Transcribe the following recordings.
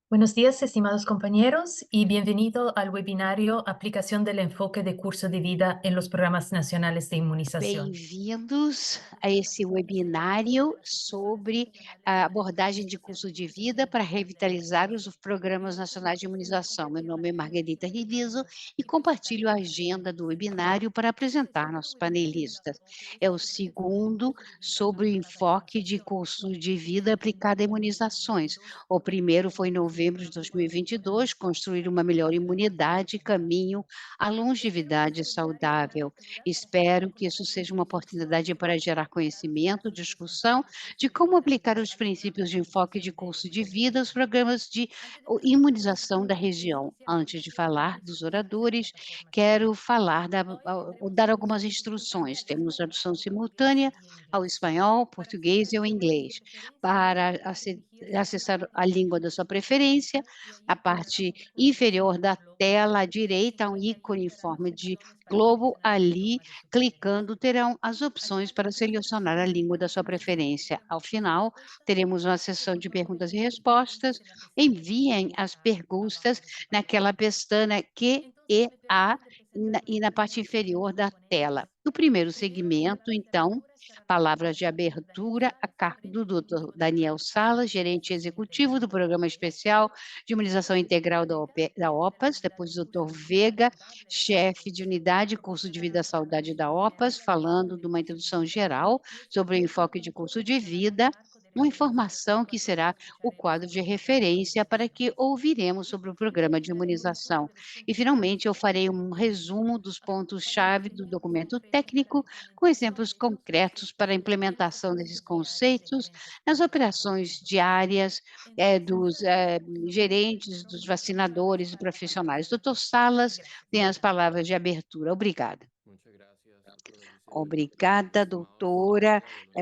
Buenos días, estimados compañeros, y bienvenido al webinario Aplicación del enfoque de curso de vida en los programas nacionales de inmunización. Bem-vindos a esse webinário sobre a abordagem de curso de vida para revitalizar os programas nacionais de imunização. Meu nome é Margarita Riviso e compartilho a agenda do webinário para apresentar nossos panelistas. É o segundo sobre o enfoque de curso de vida aplicado a imunizações. O primeiro foi em novembro de 2022, construir uma melhor imunidade, caminho à longevidade saudável. Espero que isso seja uma oportunidade para gerar conhecimento, discussão de como aplicar os princípios de enfoque de curso de vida aos programas de imunização da região. Antes de falar dos oradores, quero falar dar algumas instruções. Temos tradução simultânea ao espanhol, português e ao inglês. Para acessar a língua da sua preferência, a parte inferior da tela à direita há um ícone em forma de globo. Ali, clicando, terão as opções para selecionar a língua da sua preferência. Ao final, teremos uma sessão de perguntas e respostas. Enviem as perguntas naquela pestana Q&A e na parte inferior da tela. No primeiro segmento, então, palavras de abertura a cargo do Dr. Daniel Salas, gerente executivo do Programa Especial de Imunização Integral da OPAS, depois o Dr. Veiga, chefe de unidade curso de vida e saúde da OPAS, falando de uma introdução geral sobre o enfoque de curso de vida, uma informação que será o quadro de referência para que ouviremos sobre o programa de imunização. E, finalmente, eu farei um resumo dos pontos-chave do documento técnico, com exemplos concretos para a implementação desses conceitos nas operações diárias dos gerentes, dos vacinadores e profissionais. Doutor Salas, tem as palavras de abertura. Obrigada. Obrigada, doutora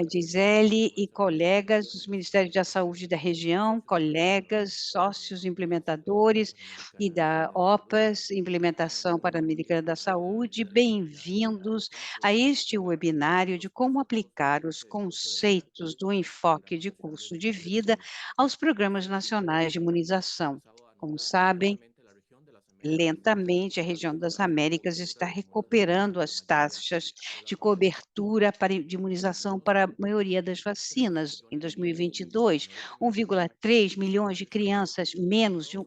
Gisele e colegas dos Ministérios da Saúde da região, colegas, sócios implementadores e da OPAS, Implementação Pan-Americana da Saúde, bem-vindos a este webinário de como aplicar os conceitos do enfoque de curso de vida aos programas nacionais de imunização. Como sabem, lentamente, a região das Américas está recuperando as taxas de cobertura de imunização para a maioria das vacinas. Em 2022, 1,3 milhões de crianças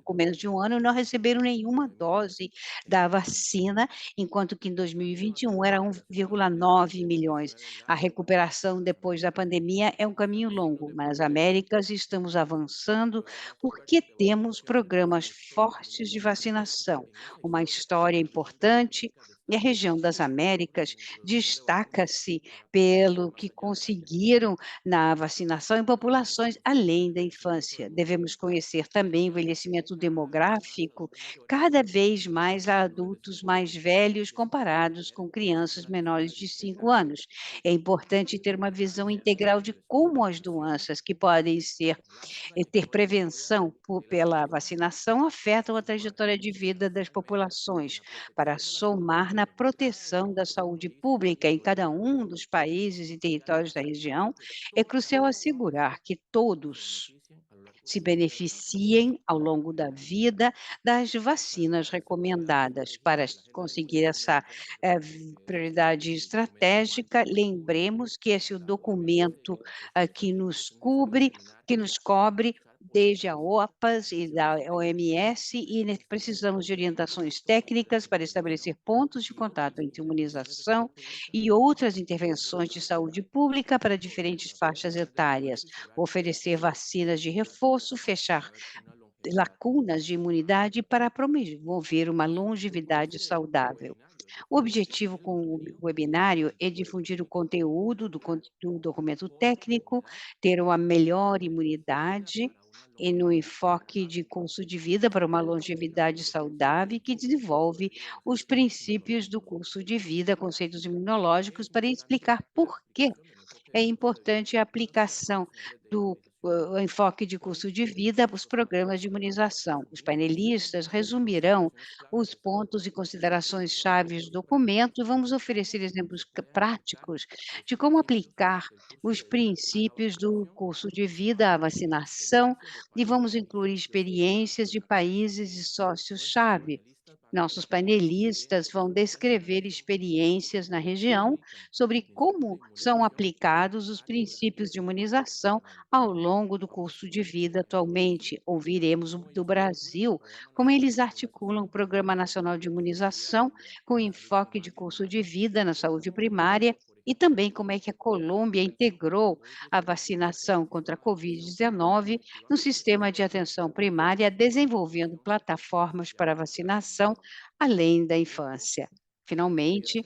com menos de um ano não receberam nenhuma dose da vacina, enquanto que em 2021 era 1,9 milhões. A recuperação depois da pandemia é um caminho longo, mas nas Américas estamos avançando porque temos programas fortes de vacinação, uma história importante, e a região das Américas destaca-se pelo que conseguiram na vacinação em populações além da infância. Devemos conhecer também o envelhecimento demográfico, cada vez mais há adultos mais velhos comparados com crianças menores de 5 anos. É importante ter uma visão integral de como as doenças que podem ter prevenção pela vacinação afetam a trajetória de vida das populações, para somar na proteção da saúde pública em cada um dos países e territórios da região. É crucial assegurar que todos se beneficiem ao longo da vida das vacinas recomendadas. Para conseguir essa prioridade estratégica, lembremos que esse é o documento que nos cobre desde a OPAS e da OMS, e precisamos de orientações técnicas para estabelecer pontos de contato entre imunização e outras intervenções de saúde pública para diferentes faixas etárias, oferecer vacinas de reforço, fechar lacunas de imunidade para promover uma longevidade saudável. O objetivo com o webinário é difundir o conteúdo do documento técnico, ter uma melhor imunidade e no enfoque de curso de vida para uma longevidade saudável, que desenvolve os princípios do curso de vida, conceitos imunológicos, para explicar por que é importante a aplicação do o enfoque de custo de vida para os programas de imunização. Os painelistas resumirão os pontos e considerações chaves do documento e vamos oferecer exemplos práticos de como aplicar os princípios do curso de vida à vacinação e vamos incluir experiências de países e sócios-chave. Nossos painelistas vão descrever experiências na região sobre como são aplicados os princípios de imunização ao longo do curso de vida atualmente. Ouviremos do Brasil como eles articulam o Programa Nacional de Imunização com enfoque de curso de vida na saúde primária e também como é que a Colômbia integrou a vacinação contra a Covid-19 no sistema de atenção primária, desenvolvendo plataformas para vacinação além da infância. Finalmente,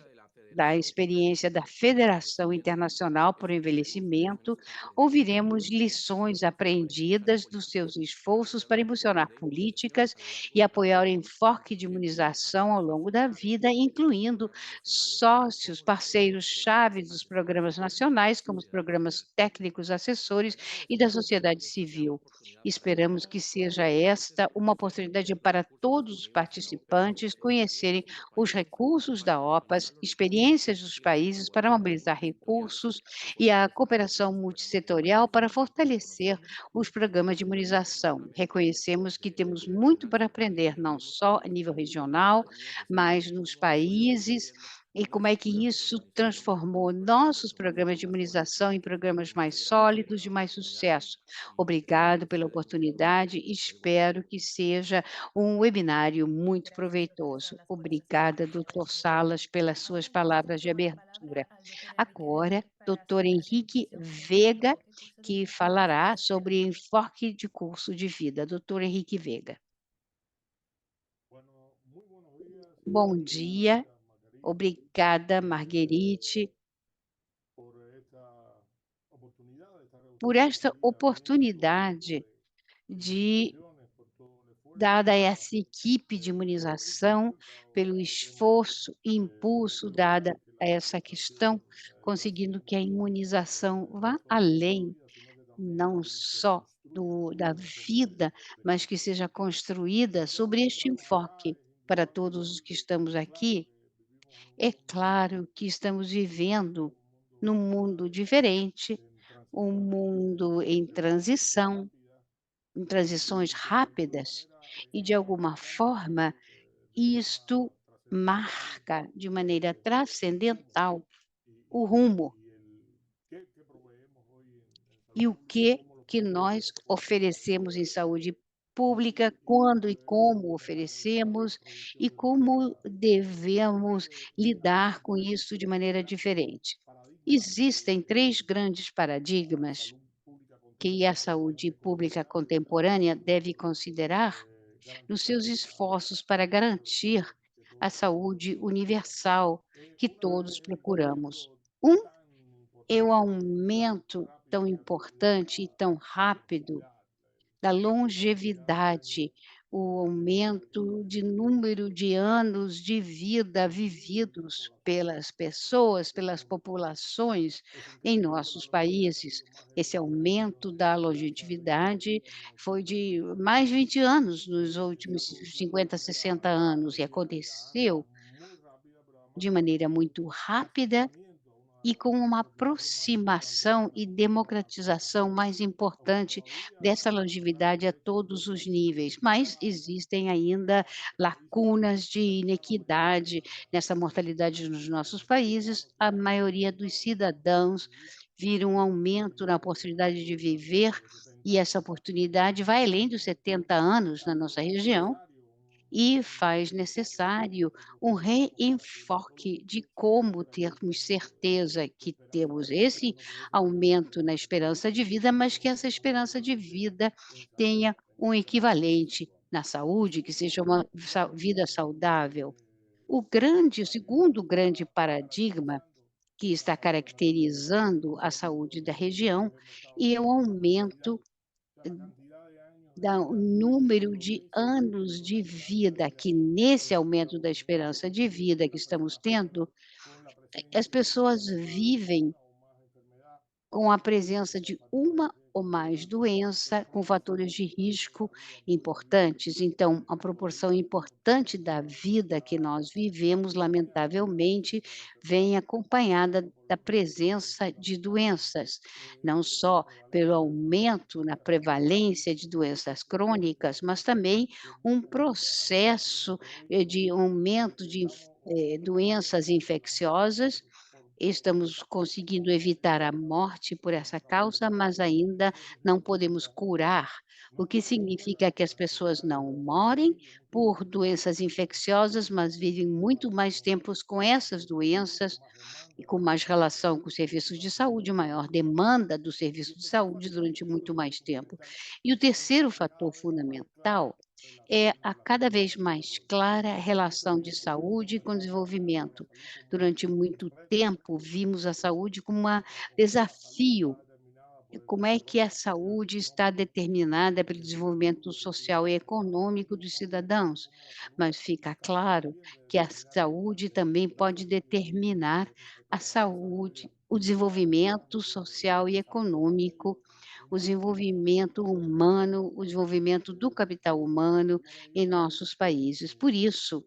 da experiência da Federação Internacional por Envelhecimento, ouviremos lições aprendidas dos seus esforços para impulsionar políticas e apoiar o enfoque de imunização ao longo da vida, incluindo sócios, parceiros chaves dos programas nacionais, como os programas técnicos assessores e da sociedade civil. Esperamos que seja esta uma oportunidade para todos os participantes conhecerem os recursos da OPAS, experiências dos países para mobilizar recursos e a cooperação multissetorial para fortalecer os programas de imunização. Reconhecemos que temos muito para aprender, não só a nível regional, mas nos países e como é que isso transformou nossos programas de imunização em programas mais sólidos e mais sucesso. Obrigado pela oportunidade, espero que seja um webinário muito proveitoso. Obrigada, doutor Salas, pelas suas palavras de abertura. Agora, doutor Henrique Veiga, que falará sobre enfoque de curso de vida. Doutor Henrique Veiga. Bom dia, obrigada, Marguerite, por esta oportunidade de dada essa equipe de imunização, pelo esforço e impulso dada a essa questão, conseguindo que a imunização vá além, não só da vida, mas que seja construída sobre este enfoque. Para todos os que estamos aqui, é claro que estamos vivendo num mundo diferente, um mundo em transições rápidas, e de alguma forma isto marca de maneira transcendental o rumo e o que nós oferecemos em saúde pública, quando e como oferecemos e como devemos lidar com isso de maneira diferente. Existem 3 grandes paradigmas que a saúde pública contemporânea deve considerar nos seus esforços para garantir a saúde universal que todos procuramos. Um é o aumento tão importante e tão rápido da longevidade, o aumento de número de anos de vida vividos pelas pessoas, pelas populações em nossos países. Esse aumento da longevidade foi de mais de 20 anos nos últimos 50, 60 anos e aconteceu de maneira muito rápida e com uma aproximação e democratização mais importante dessa longevidade a todos os níveis, mas existem ainda lacunas de inequidade nessa mortalidade nos nossos países. A maioria dos cidadãos viram um aumento na possibilidade de viver, e essa oportunidade vai além dos 70 anos na nossa região, e faz necessário um reenfoque de como termos certeza que temos esse aumento na esperança de vida, mas que essa esperança de vida tenha um equivalente na saúde, que seja uma vida saudável. O segundo grande paradigma que está caracterizando a saúde da região é o aumento o número de anos de vida, que nesse aumento da esperança de vida que estamos tendo, as pessoas vivem com a presença de uma ou mais doença com fatores de risco importantes. Então, a proporção importante da vida que nós vivemos, lamentavelmente, vem acompanhada da presença de doenças, não só pelo aumento na prevalência de doenças crônicas, mas também um processo de aumento de doenças infecciosas. Estamos conseguindo evitar a morte por essa causa, mas ainda não podemos curar, o que significa que as pessoas não morrem por doenças infecciosas, mas vivem muito mais tempos com essas doenças e com mais relação com os serviços de saúde, maior demanda do serviço de saúde durante muito mais tempo. E o terceiro fator fundamental é a cada vez mais clara relação de saúde com desenvolvimento. Durante muito tempo, vimos a saúde como um desafio. Como é que a saúde está determinada pelo desenvolvimento social e econômico dos cidadãos? Mas fica claro que a saúde também pode determinar a saúde, o desenvolvimento social e econômico, o desenvolvimento humano, o desenvolvimento do capital humano em nossos países. Por isso,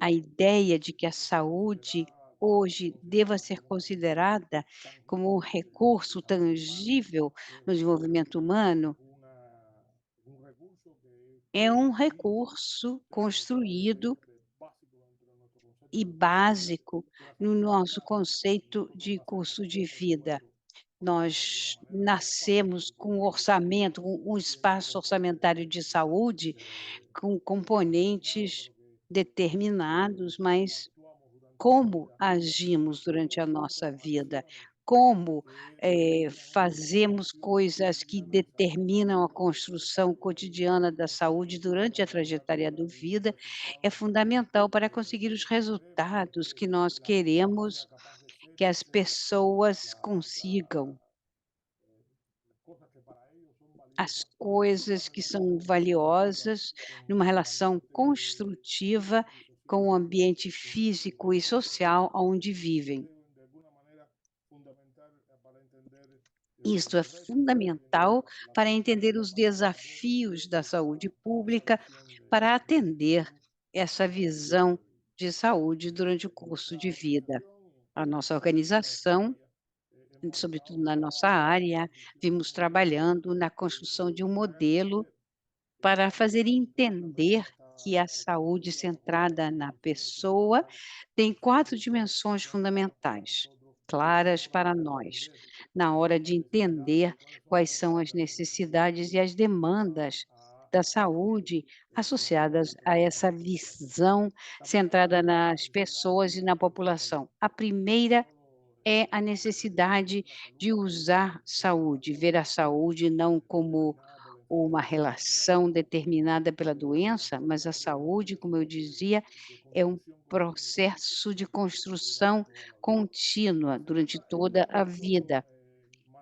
a ideia de que a saúde hoje deva ser considerada como um recurso tangível no desenvolvimento humano é um recurso construído e básico no nosso conceito de custo de vida. Nós nascemos com um orçamento, um espaço orçamentário de saúde com componentes determinados, mas como agimos durante a nossa vida, como, fazemos coisas que determinam a construção cotidiana da saúde durante a trajetória do vida, é fundamental para conseguir os resultados que nós queremos que as pessoas consigam, as coisas que são valiosas numa relação construtiva com o ambiente físico e social onde vivem. Isto é fundamental para entender os desafios da saúde pública, para atender essa visão de saúde durante o curso de vida. A nossa organização, sobretudo na nossa área, vimos trabalhando na construção de um modelo para fazer entender que a saúde centrada na pessoa tem 4 dimensões fundamentais, claras para nós, na hora de entender quais são as necessidades e as demandas da saúde associadas a essa visão centrada nas pessoas e na população. A primeira é a necessidade de usar saúde, ver a saúde não como uma relação determinada pela doença, mas a saúde, como eu dizia, é um processo de construção contínua durante toda a vida.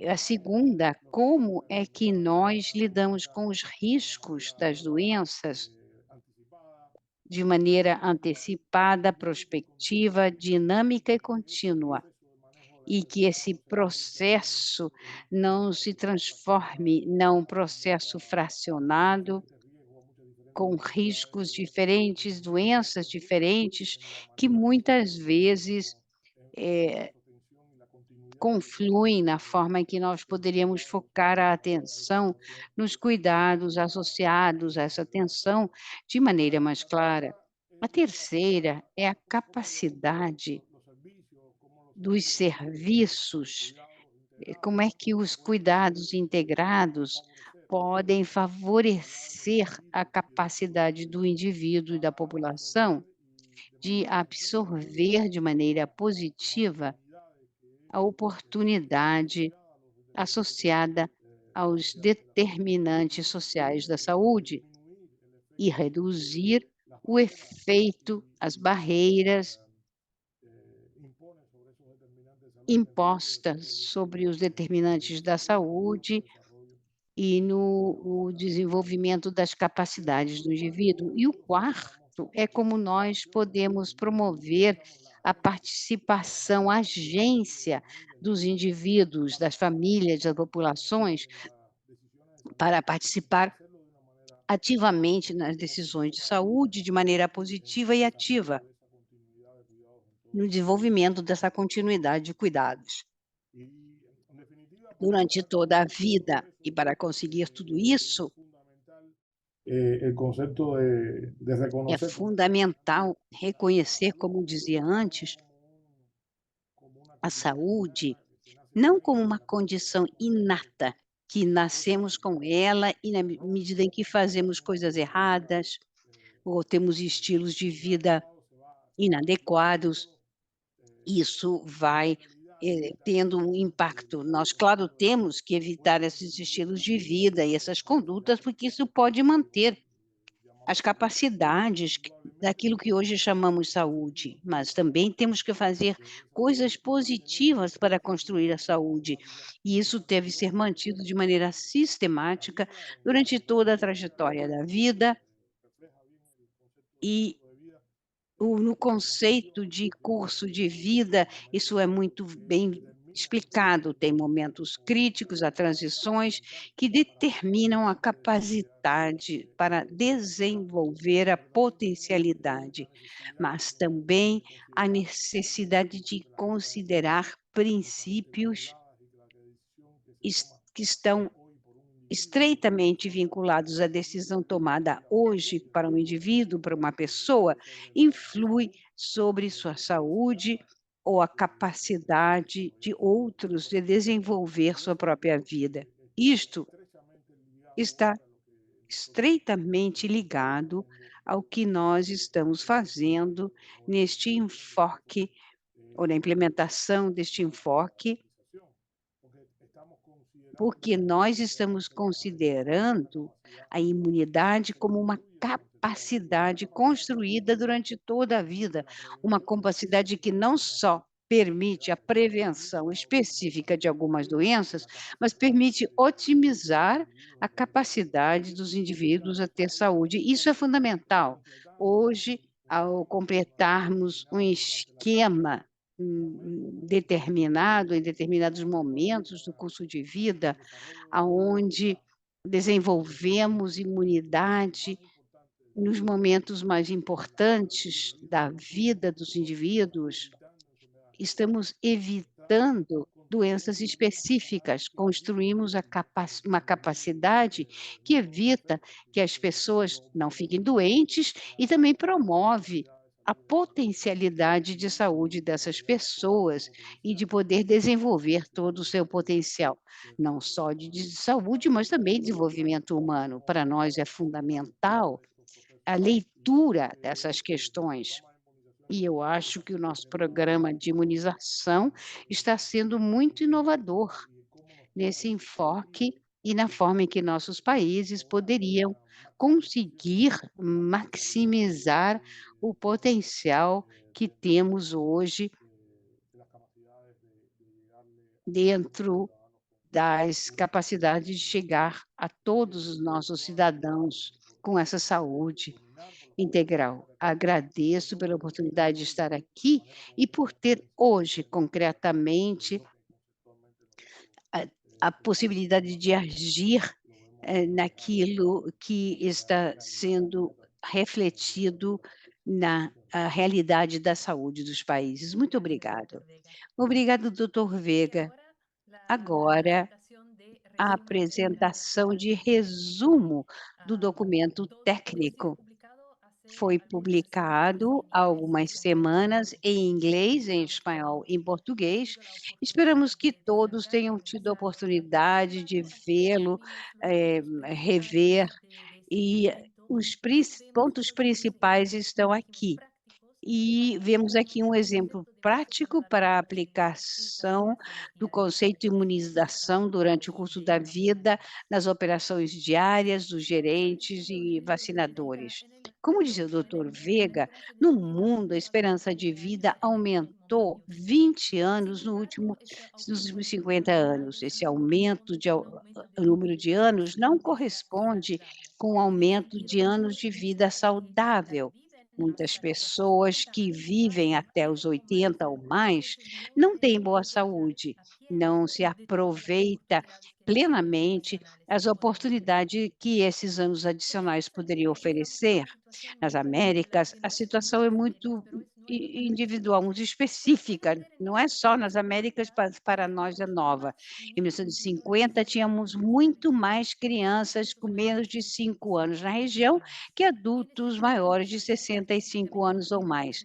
A segunda, como é que nós lidamos com os riscos das doenças de maneira antecipada, prospectiva, dinâmica e contínua, e que esse processo não se transforme num processo fracionado, com riscos diferentes, doenças diferentes, que muitas vezes, confluem na forma em que nós poderíamos focar a atenção nos cuidados associados a essa atenção de maneira mais clara. A terceira é a capacidade dos serviços, como é que os cuidados integrados podem favorecer a capacidade do indivíduo e da população de absorver de maneira positiva a oportunidade associada aos determinantes sociais da saúde e reduzir o efeito, as barreiras impostas sobre os determinantes da saúde e no o desenvolvimento das capacidades do indivíduo. E o quarto é como nós podemos promover a participação, a agência dos indivíduos, das famílias, das populações, para participar ativamente nas decisões de saúde de maneira positiva e ativa, no desenvolvimento dessa continuidade de cuidados durante toda a vida. E para conseguir tudo isso, el concepto de é reconocer fundamental reconhecer, como dizia antes, como una a condición saúde innata, que se nace não con como ella uma y en la medida condição en que fallamos, inata, que nascemos com ela e na medida em que fazemos coisas erradas ou temos estilos de el vida inadecuado se va inadequados, deteriorando isso nuestra vai, calidad de vida tendo um y impacto. Nós, evitar claro, estos temos que evitar buenos esses estilos comportamientos de vida e essas condutas, porque isso que pode manter hoy as llamamos salud. capacidades Indudablemente daquilo que hoje chamamos construir saúde, los mas puentes também temos que fazer de esa coisas salud para tener positivas para construir a una saúde, vida e isso deve más ser mantido de satisfactoria. maneira La sistemática Biblia durante toda a en esta trajetória da vida refleja bien el concepto de e curso de vida no en la conceito misión de curso de vida, en los isso momentos é muito que bem determinan explicado. Tem momentos críticos, há la capacidad transições fundamental que para determinam a desarrollar capacidade para capacidad, desenvolver a pero también tenemos potencialidade, la necesidad mas também de a considerar necessidade de las considerar características princípios heredadas y que la decisión que se toma que estão hoy por un individuo estreitamente vinculados à decisão tomada hoje para um indivíduo, para uma pessoa, sobre su influi salud, sobre sua saúde capacidad ou a de capacidade de desarrollar outros de desenvolver por sua eso própria vida. está Isto estrechamente ligado está hoy a lo que nosotros estreitamente estamos ligado haciendo ao que nós en estamos la implementación fazendo o en la neste implementación enfoque ou na implementación de deste esta enfoque, organización, porque estamos considerando porque nós estamos que la respuesta es una considerando capacidad a que imunidade se como uma construye durante toda la vida, una capacidade capacidad que construída consiste durante toda a vida, en la uma prevención capacidade que não de unas só permite a enfermedades, permite prevenção la específica de optimización algumas de doenças, la mas capacidad permite de los otimizar individuos a de tener salud. capacidade Y dos eso significa indivíduos a ter hoy saúde. Isso é completar una fundamental. completancia Hoje, de un ao esquema normativo completarmos um determinado durante la vida, esquema determinado em determinados momentos do curso de vida, el desarrollo de la aonde inmunidad desenvolvemos en los momentos imunidade más importantes de nos momentos mais la vida del importantes individuo, da vida dos estamos indivíduos, evitando enfermedades raras, estamos estamos evitando doenças construyendo una específicas, vida construímos uma capacidade que de esos evita efectos que y as pessoas não fiquem promove doentes e também la promove potencialidad de a salud de esas personas potencialidade de saúde y dessas poder tomar su pessoas e de potencial poder desenvolver todo o seu de potencial, não só de saúde, mas também de desenvolvimento humano. Para nós é fundamental acelerar estos a procesos. leitura Creo dessas que el questões. programa de inmunización E eu está acho que o siendo nosso renovador programa de imunização está sendo muito inovador y de cómo nuestros nesse países enfoque podrían e na forma em que nossos países poderiam maximizar conseguir la posibilidad maximizar o potencial que temos hoje de las capacidades de llegarle a todos los dentro ciudadanos das con una salud capacidades de chegar a todos os nossos nuevamente cidadãos com essa saúde culminar por los compromisos que integral. requiere sobre Agradeço pela todo oportunidade de hoy estar de aqui manera e por concreta ter hoje, desde concretamente, lo que conceptualmente nosotros a possibilidade de agir, lo vemos naquilo que está realidad sendo refletido de na los realidade da saúde dos países. Muito Gracias, obrigado. doctor Vega. Obrigado, doutor Y Vega. ahora la Agora, presentación de a resumen de la apresentação de documentación técnica. resumo do Am, documento todo esto técnico. publicado hace Foi algunas semanas publicado en há inglés y algumas en semanas español. em inglês, em Esperamos que espanhol e todos em hayan português. tenido la oportunidad Esperamos que de todos descargar y tenham tido a revisar esta oportunidade de reserva. Aquí vê-lo, vimos los puntos rever, principales de este e documento os y vemos pontos todos los principais ejemplos estão prácticos aqui. para E la vemos aqui aplicación um del exemplo concepto de inmunización prático a largo para a plazo en aplicação tareas de do día a día conceito de en los imunização casos durante o de curso da vida, nas operações diárias dos Estamos gerentes agradeciendo e el libro de vida vacinadores. en el Como dizia o mundo, doutor la Vega, esperanza de no vida mundo a ha aumentado esperança de 20 años vida en los últimos aumentou años. 20 Sin anos embargo, este nos aumento últimos es 50 desproporcional anos. y Esse no aumento corresponde de con un aumento de número de anos expectativa não de vida corresponde saludable. com o En este aumento sentido, de anos muchos de vida investigadores saudável. viven Muitas pessoas que vivem até os 80 ou mais não têm boa saúde, não se aproveita plenamente as oportunidades que esses anos adicionais poderiam oferecer. Nas Américas, a situação é muito individual, muito específica, não é só nas Américas, para nós é nova. Em 1950, tínhamos muito mais crianças com menos de 5 anos na região que adultos maiores de 65 anos ou mais.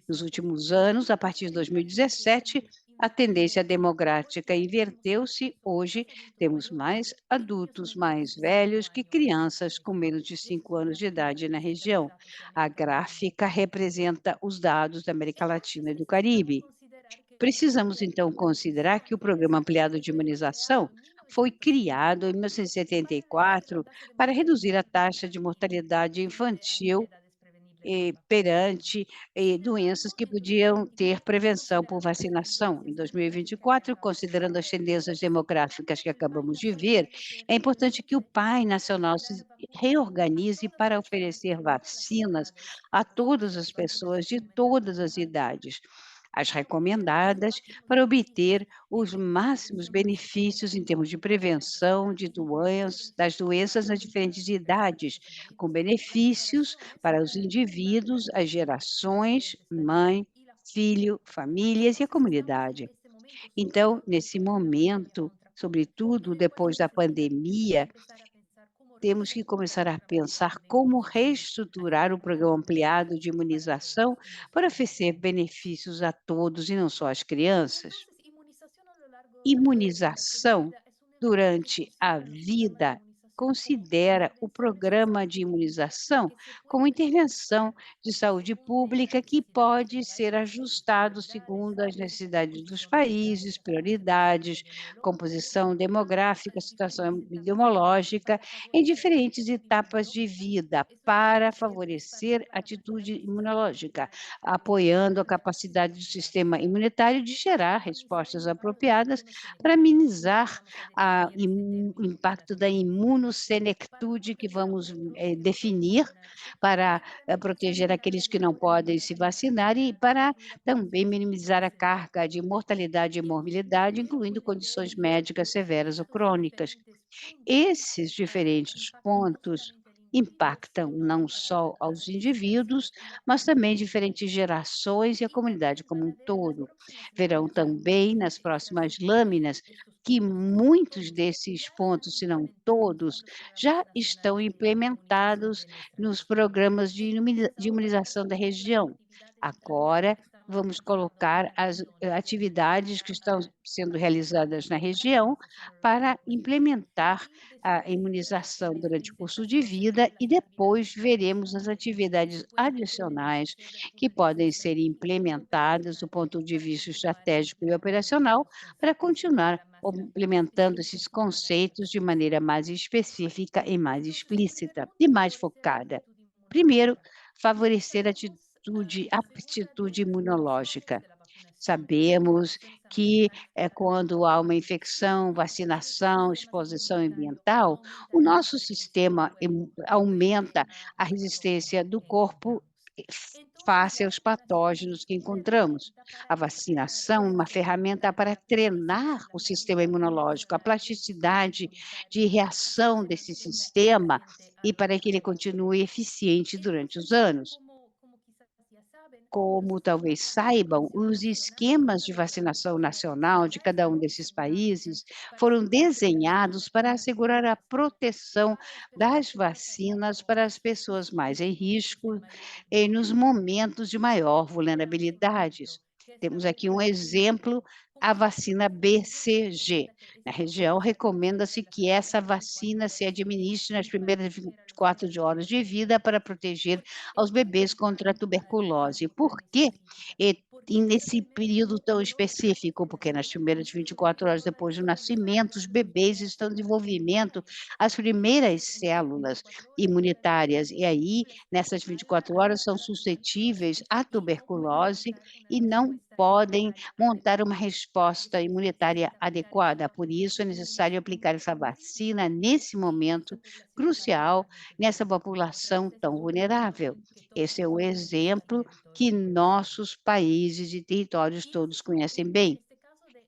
Nos últimos anos, a partir de 2017, a tendência demográfica inverteu-se. Hoje, temos mais adultos mais velhos que crianças com menos de 5 anos de idade na região. A gráfica representa os dados da América Latina e do Caribe. Precisamos, então, considerar que o Programa Ampliado de Imunização foi criado em 1974 para reduzir a taxa de mortalidade infantil perante doenças que podiam ter prevenção por vacinação. Em 2024, considerando as tendências demográficas que acabamos de ver, é importante que o PAI Nacional se reorganize para oferecer vacinas a todas as pessoas de todas as idades, as recomendadas para obter os máximos benefícios em termos de prevenção das doenças nas diferentes idades, com benefícios para os indivíduos, as gerações, mãe, filho, famílias e a comunidade. Então, nesse momento, sobretudo depois da pandemia, temos que começar a pensar como reestruturar o programa ampliado de imunização para oferecer benefícios a todos e não só às crianças. Imunização durante a vida considera o programa de imunização como intervenção de saúde pública que pode ser ajustado segundo as necessidades dos países, prioridades, composição demográfica, situação epidemiológica, em diferentes etapas de vida, para favorecer a atitude imunológica, apoiando a capacidade do sistema imunitário de gerar respostas apropriadas para minimizar o impacto da imunossenectude que vamos definir para proteger aqueles que não podem se vacinar e para também minimizar a carga de mortalidade e morbilidade, incluindo condições médicas severas ou crônicas. Esses diferentes pontos impactam não só aos indivíduos, mas também diferentes gerações e a comunidade como um todo. Verão também nas próximas lâminas que muitos desses pontos, se não todos, já estão implementados nos programas de imunização da região. Agora, vamos colocar as atividades que estão sendo realizadas na região para implementar a imunização durante o curso de vida e depois veremos as atividades adicionais que podem ser implementadas do ponto de vista estratégico e operacional para continuar implementando esses conceitos de maneira mais específica e mais explícita e mais focada. Primeiro, favorecer a aptitude imunológica. Sabemos que quando há uma infecção, vacinação, exposição ambiental, o nosso sistema aumenta a resistência do corpo face aos patógenos que encontramos. A vacinação é uma ferramenta para treinar o sistema imunológico, a plasticidade de reação desse sistema e para que ele continue eficiente durante os anos. Como talvez saibam, os esquemas de vacinação nacional de cada um desses países foram desenhados para assegurar a proteção das vacinas para as pessoas mais em risco nos momentos de maior vulnerabilidade. Temos aqui um exemplo, a vacina BCG. Na região, recomenda-se que essa vacina se administre nas primeiras 24 horas de vida para proteger aos bebês contra a tuberculose. Por quê? E nesse período tão específico, porque nas primeiras 24 horas depois do nascimento, os bebês estão em desenvolvimento as primeiras células imunitárias, e aí, nessas 24 horas, são suscetíveis à tuberculose e não podem montar uma resposta imunitária adequada. Por isso, é necessário aplicar essa vacina nesse momento crucial, nessa população tão vulnerável. Esse é um exemplo que nossos países e territórios todos conhecem bem.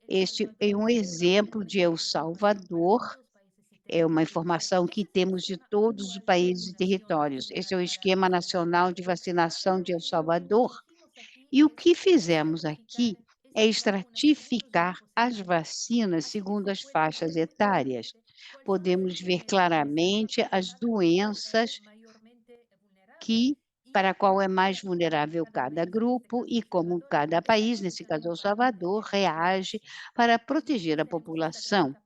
Este é um exemplo de El Salvador, é uma informação que temos de todos os países e territórios. Esse é o Esquema Nacional de Vacinação de El Salvador. E o que fizemos aqui é estratificar as vacinas segundo as faixas etárias. Podemos ver claramente as doenças que para qual é mais vulnerável cada grupo e como cada país, nesse caso El Salvador, reage para proteger a população.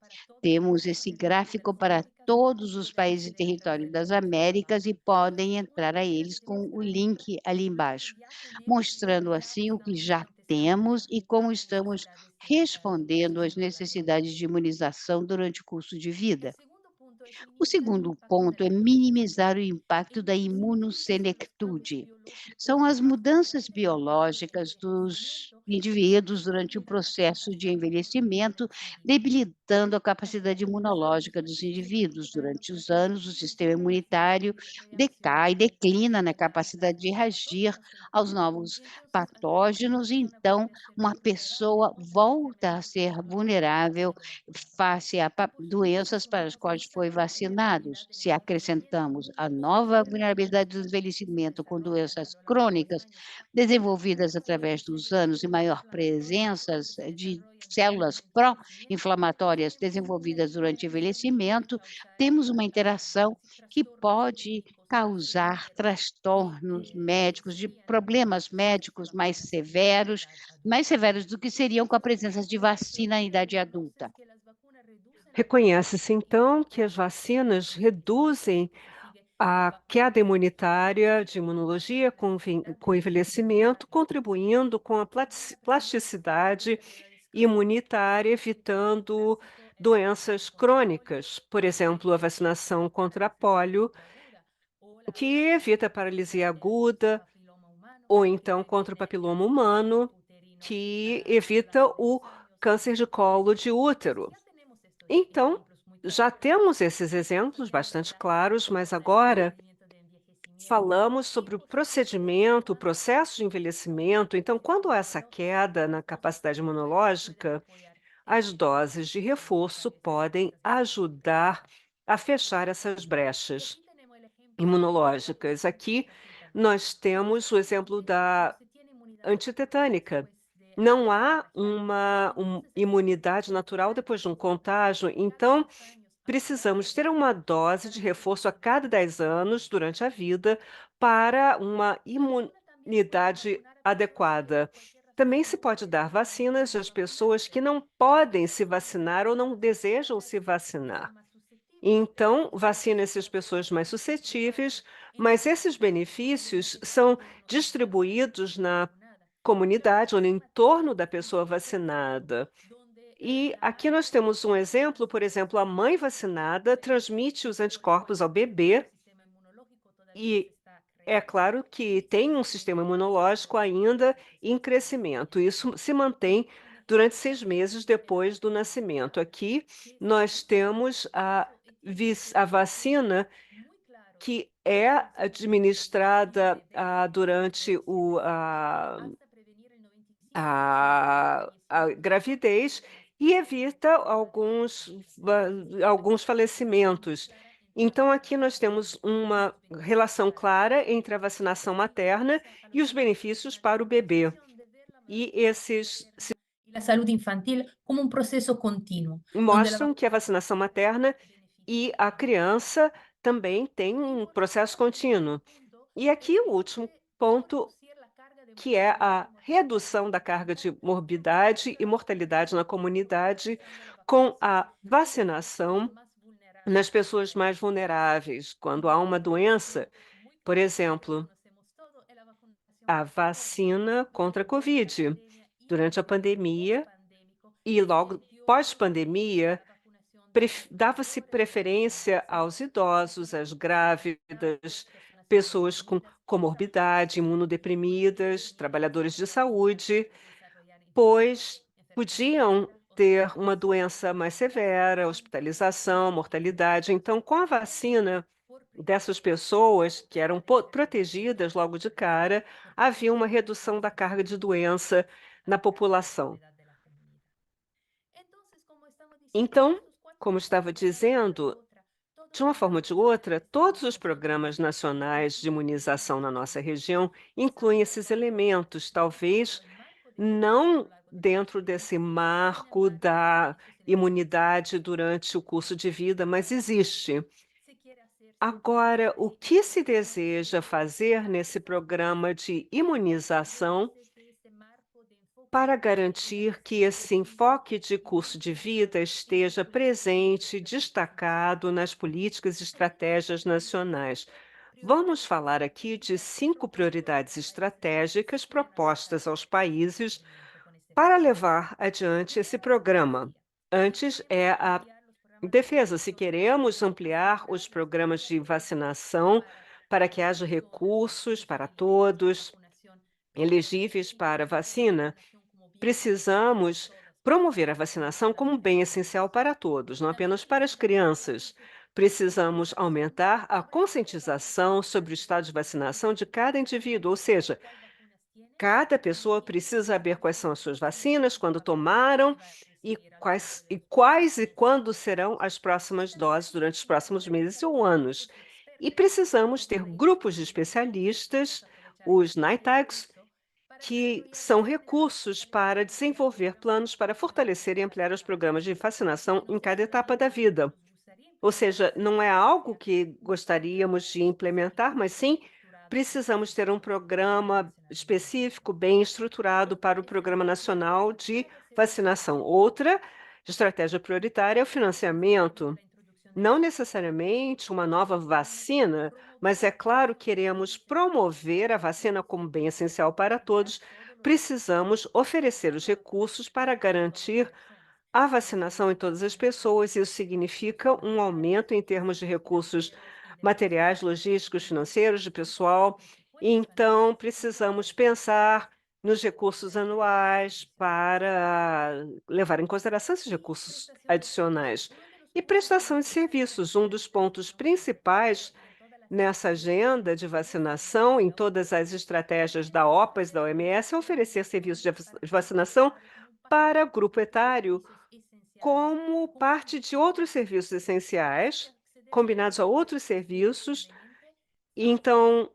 Temos esse gráfico para todos os países e territórios das Américas e podem entrar a eles com o link ali embaixo, mostrando assim o que já temos e como estamos respondendo às necessidades de imunização durante o curso de vida. O segundo ponto é minimizar o impacto da imunossenectude. São as mudanças biológicas dos indivíduos durante o processo de envelhecimento, debilitando a capacidade imunológica dos indivíduos. Durante os anos, o sistema imunitário decai, declina na capacidade de reagir aos novos patógenos, então uma pessoa volta a ser vulnerável face a doenças para as quais foi vacinados. Se acrescentamos a nova vulnerabilidade do envelhecimento com doenças crônicas desenvolvidas através dos anos e maior presença de células pró-inflamatórias desenvolvidas durante o envelhecimento, temos uma interação que pode causar transtornos médicos, de problemas médicos mais severos do que seriam com a presença de vacina em idade adulta. Reconhece-se, então, que as vacinas reduzem a queda imunitária de imunologia com o envelhecimento, contribuindo com a plasticidade imunitária, evitando doenças crônicas, por exemplo, a vacinação contra a polio, que evita a paralisia aguda, ou então contra o papiloma humano, que evita o câncer de colo de útero. Então, já temos esses exemplos bastante claros, mas agora falamos sobre o procedimento, o processo de envelhecimento. Então, quando há essa queda na capacidade imunológica, as doses de reforço podem ajudar a fechar essas brechas imunológicas. Aqui nós temos o exemplo da antitetânica. Não há uma imunidade natural depois de um contágio, então precisamos ter uma dose de reforço a cada 10 anos durante a vida para uma imunidade adequada. Também se pode dar vacinas às pessoas que não podem se vacinar ou não desejam se vacinar. Então, vacina essas pessoas mais suscetíveis, mas esses benefícios são distribuídos na comunidade ou no entorno da pessoa vacinada. E aqui nós temos um exemplo, por exemplo, a mãe vacinada transmite os anticorpos ao bebê e é claro que tem um sistema imunológico ainda em crescimento. Isso se mantém durante 6 meses depois do nascimento. Aqui nós temos a vacina que é administrada durante a gravidez e evita alguns falecimentos. Então, aqui nós temos uma relação clara entre a vacinação materna e os benefícios para o bebê. E esses La salud infantil como un proceso continuo, donde la mostram que a vacinação materna e a criança também têm um processo contínuo. E aqui o último ponto, que é a redução da carga de morbidade e mortalidade na comunidade com a vacinação nas pessoas mais vulneráveis. Quando há uma doença, por exemplo, a vacina contra a Covid. Durante a pandemia e logo pós-pandemia, dava-se preferência aos idosos, às grávidas, pessoas com comorbidade, imunodeprimidas, trabalhadores de saúde, pois podiam ter uma doença mais severa, hospitalização, mortalidade. Então, com a vacina dessas pessoas que eram protegidas logo de cara, havia uma redução da carga de doença na população. Então, como estava dizendo, de uma forma ou de outra, todos os programas nacionais de imunização na nossa região incluem esses elementos, talvez não dentro desse marco da imunidade durante o curso de vida, mas existe. Agora, o que se deseja fazer nesse programa de imunização para garantir que esse enfoque de curso de vida esteja presente, destacado nas políticas e estratégias nacionais? Vamos falar aqui de 5 prioridades estratégicas propostas aos países para levar adiante esse programa. Antes é a defesa. Se queremos ampliar os programas de vacinação para que haja recursos para todos elegíveis para vacina, precisamos promover a vacinação como um bem essencial para todos, não apenas para as crianças. Precisamos aumentar a conscientização sobre o estado de vacinação de cada indivíduo, ou seja, cada pessoa precisa saber quais são as suas vacinas, quando tomaram e quando serão as próximas doses durante os próximos meses ou anos. E precisamos ter grupos de especialistas, os NITAGs, que são recursos para desenvolver planos para fortalecer e ampliar os programas de vacinação em cada etapa da vida. Ou seja, não é algo que gostaríamos de implementar, mas sim precisamos ter um programa específico, bem estruturado para o Programa Nacional de Vacinação. Outra estratégia prioritária é o financiamento. Não necessariamente uma nova vacina, mas é claro, queremos promover a vacina como bem essencial para todos. Precisamos oferecer os recursos para garantir a vacinação em todas as pessoas. Isso significa um aumento em termos de recursos materiais, logísticos, financeiros, de pessoal. Então, precisamos pensar nos recursos anuais para levar em consideração esses recursos adicionais. E prestação de serviços, um dos pontos principais nessa agenda de vacinação, em todas as estratégias da OPAS, da OMS, é oferecer serviços de vacinação para grupo etário como parte de outros serviços essenciais, combinados a outros serviços. E então,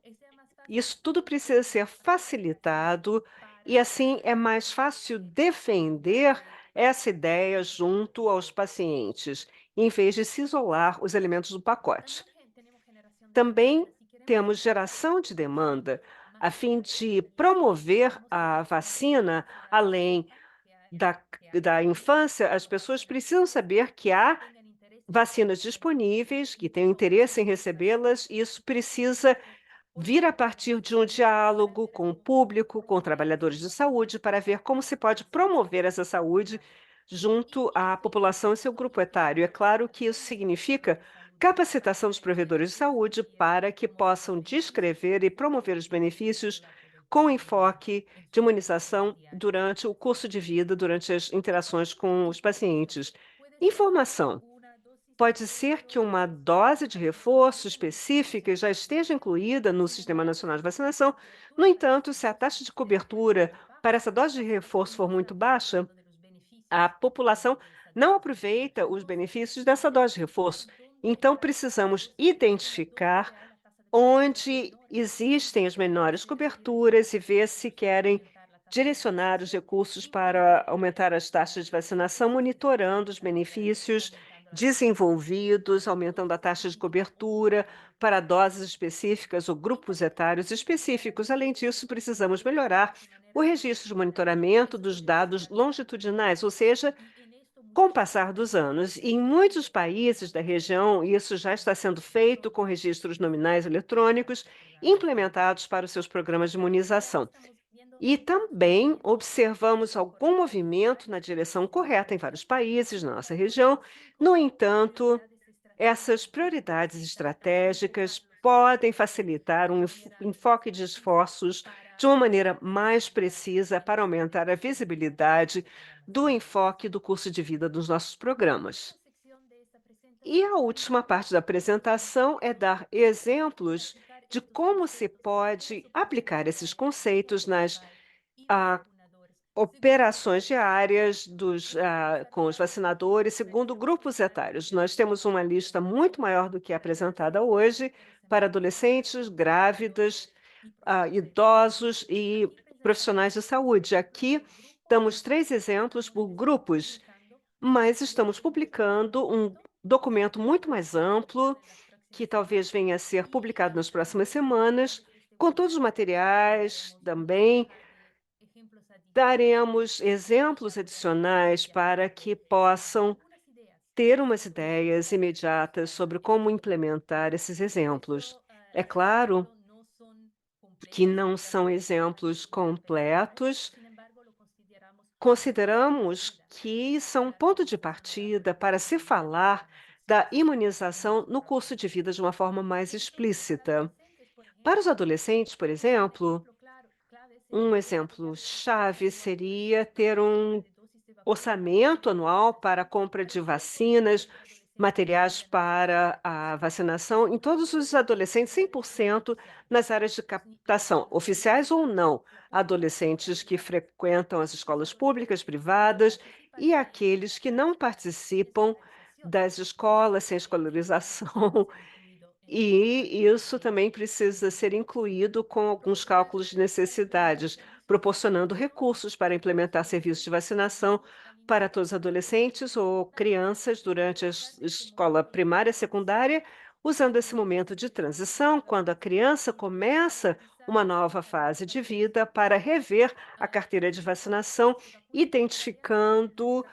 isso tudo precisa ser facilitado e assim é mais fácil defender essa ideia junto aos pacientes, em vez de se isolar os elementos do pacote. Também temos geração de demanda, a fim de promover a vacina além da infância. As pessoas precisam saber que há vacinas disponíveis, que têm interesse em recebê-las, e isso precisa vir a partir de um diálogo com o público, com trabalhadores de saúde, para ver como se pode promover essa saúde junto à população e seu grupo etário. É claro que isso significa capacitação dos provedores de saúde para que possam descrever e promover os benefícios com enfoque de imunização durante o curso de vida, durante as interações com os pacientes. Informação. Pode ser que uma dose de reforço específica já esteja incluída no Sistema Nacional de Vacinação. No entanto, se a taxa de cobertura para essa dose de reforço for muito baixa, a população não aproveita os benefícios dessa dose de reforço. Então, precisamos identificar onde existem as menores coberturas e ver se querem direcionar os recursos para aumentar as taxas de vacinação, monitorando os benefícios desenvolvidos, aumentando a taxa de cobertura para doses específicas ou grupos etários específicos. Além disso, precisamos melhorar o registro de monitoramento dos dados longitudinais, ou seja, com o passar dos anos. E em muitos países da região, isso já está sendo feito com registros nominais eletrônicos implementados para os seus programas de imunização. E também observamos algum movimento na direção correta em vários países na nossa região. No entanto, essas prioridades estratégicas podem facilitar um enfoque de esforços de uma maneira mais precisa para aumentar a visibilidade do enfoque do curso de vida dos nossos programas. E a última parte da apresentação é dar exemplos de como se pode aplicar esses conceitos nas ah, operações diárias com os vacinadores, segundo grupos etários. Nós temos uma lista muito maior do que a apresentada hoje para adolescentes, grávidas, idosos e profissionais de saúde. Aqui damos 3 exemplos por grupos, mas estamos publicando um documento muito mais amplo, que talvez venha a ser publicado nas próximas semanas, com todos os materiais também. Daremos exemplos adicionais para que possam ter umas ideias imediatas sobre como implementar esses exemplos. É claro que não são exemplos completos, consideramos que são um ponto de partida para se falar da imunização no curso de vida de uma forma mais explícita. Para os adolescentes, por exemplo, um exemplo chave seria ter um orçamento anual para a compra de vacinas, materiais para a vacinação em todos os adolescentes, 100% nas áreas de captação, oficiais ou não, adolescentes que frequentam as escolas públicas, privadas e aqueles que não participam das escolas sem escolarização. E isso também precisa ser incluído com alguns cálculos de necessidades, proporcionando recursos para implementar serviços de vacinação para todos os adolescentes ou crianças durante a escola primária e secundária, usando esse momento de transição, quando a criança começa uma nova fase de vida, para rever a carteira de vacinação, identificando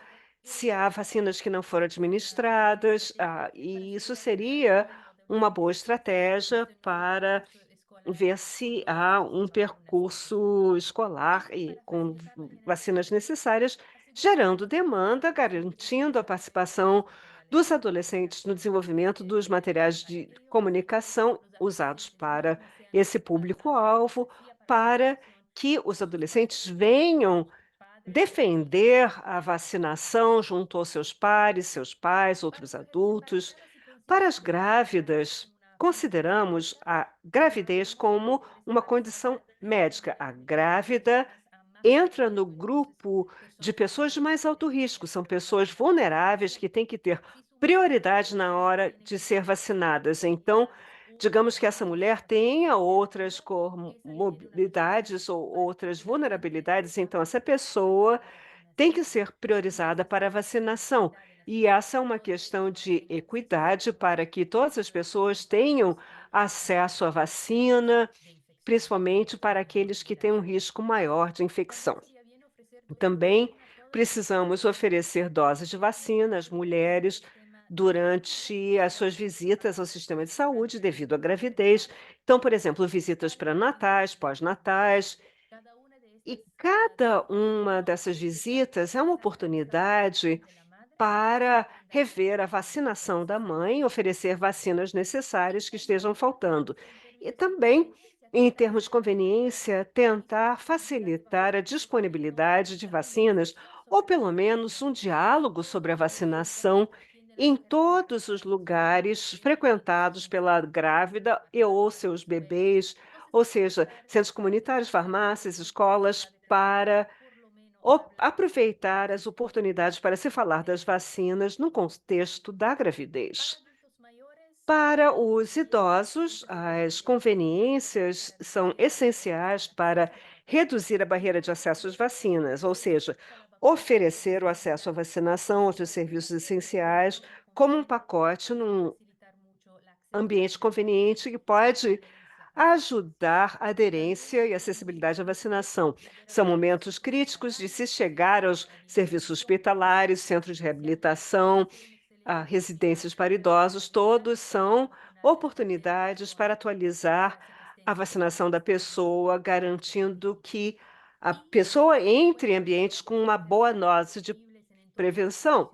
se há vacinas que não foram administradas, e isso seria uma boa estratégia para ver se há um percurso escolar e com vacinas necessárias, gerando demanda, garantindo a participação dos adolescentes no desenvolvimento dos materiais de comunicação usados para esse público-alvo, para que os adolescentes venham defender a vacinação junto aos seus pares, seus pais, outros adultos. Para as grávidas, consideramos a gravidez como uma condição médica. A grávida entra no grupo de pessoas de mais alto risco, são pessoas vulneráveis que têm que ter prioridade na hora de ser vacinadas. Então, digamos que essa mulher tenha outras comorbidades ou outras vulnerabilidades, então essa pessoa tem que ser priorizada para a vacinação. E essa é uma questão de equidade para que todas as pessoas tenham acesso à vacina, principalmente para aqueles que têm um risco maior de infecção. Também precisamos oferecer doses de vacina às mulheres durante as suas visitas ao sistema de saúde devido à gravidez. Então, por exemplo, visitas pré-natais, pós-natais, e cada uma dessas visitas é uma oportunidade para rever a vacinação da mãe, oferecer vacinas necessárias que estejam faltando. E também, em termos de conveniência, tentar facilitar a disponibilidade de vacinas, ou pelo menos um diálogo sobre a vacinação em todos os lugares frequentados pela grávida e ou seus bebês, ou seja, centros comunitários, farmácias, escolas, para aproveitar as oportunidades para se falar das vacinas no contexto da gravidez. Para os idosos, as conveniências são essenciais para reduzir a barreira de acesso às vacinas, ou seja, oferecer o acesso à vacinação, outros serviços essenciais, como um pacote num ambiente conveniente que pode ajudar a aderência e acessibilidade à vacinação. São momentos críticos de se chegar aos serviços hospitalares, centros de reabilitação, residências para idosos, todos são oportunidades para atualizar a vacinação da pessoa, garantindo que a pessoa entre em ambientes com uma boa dose de prevenção.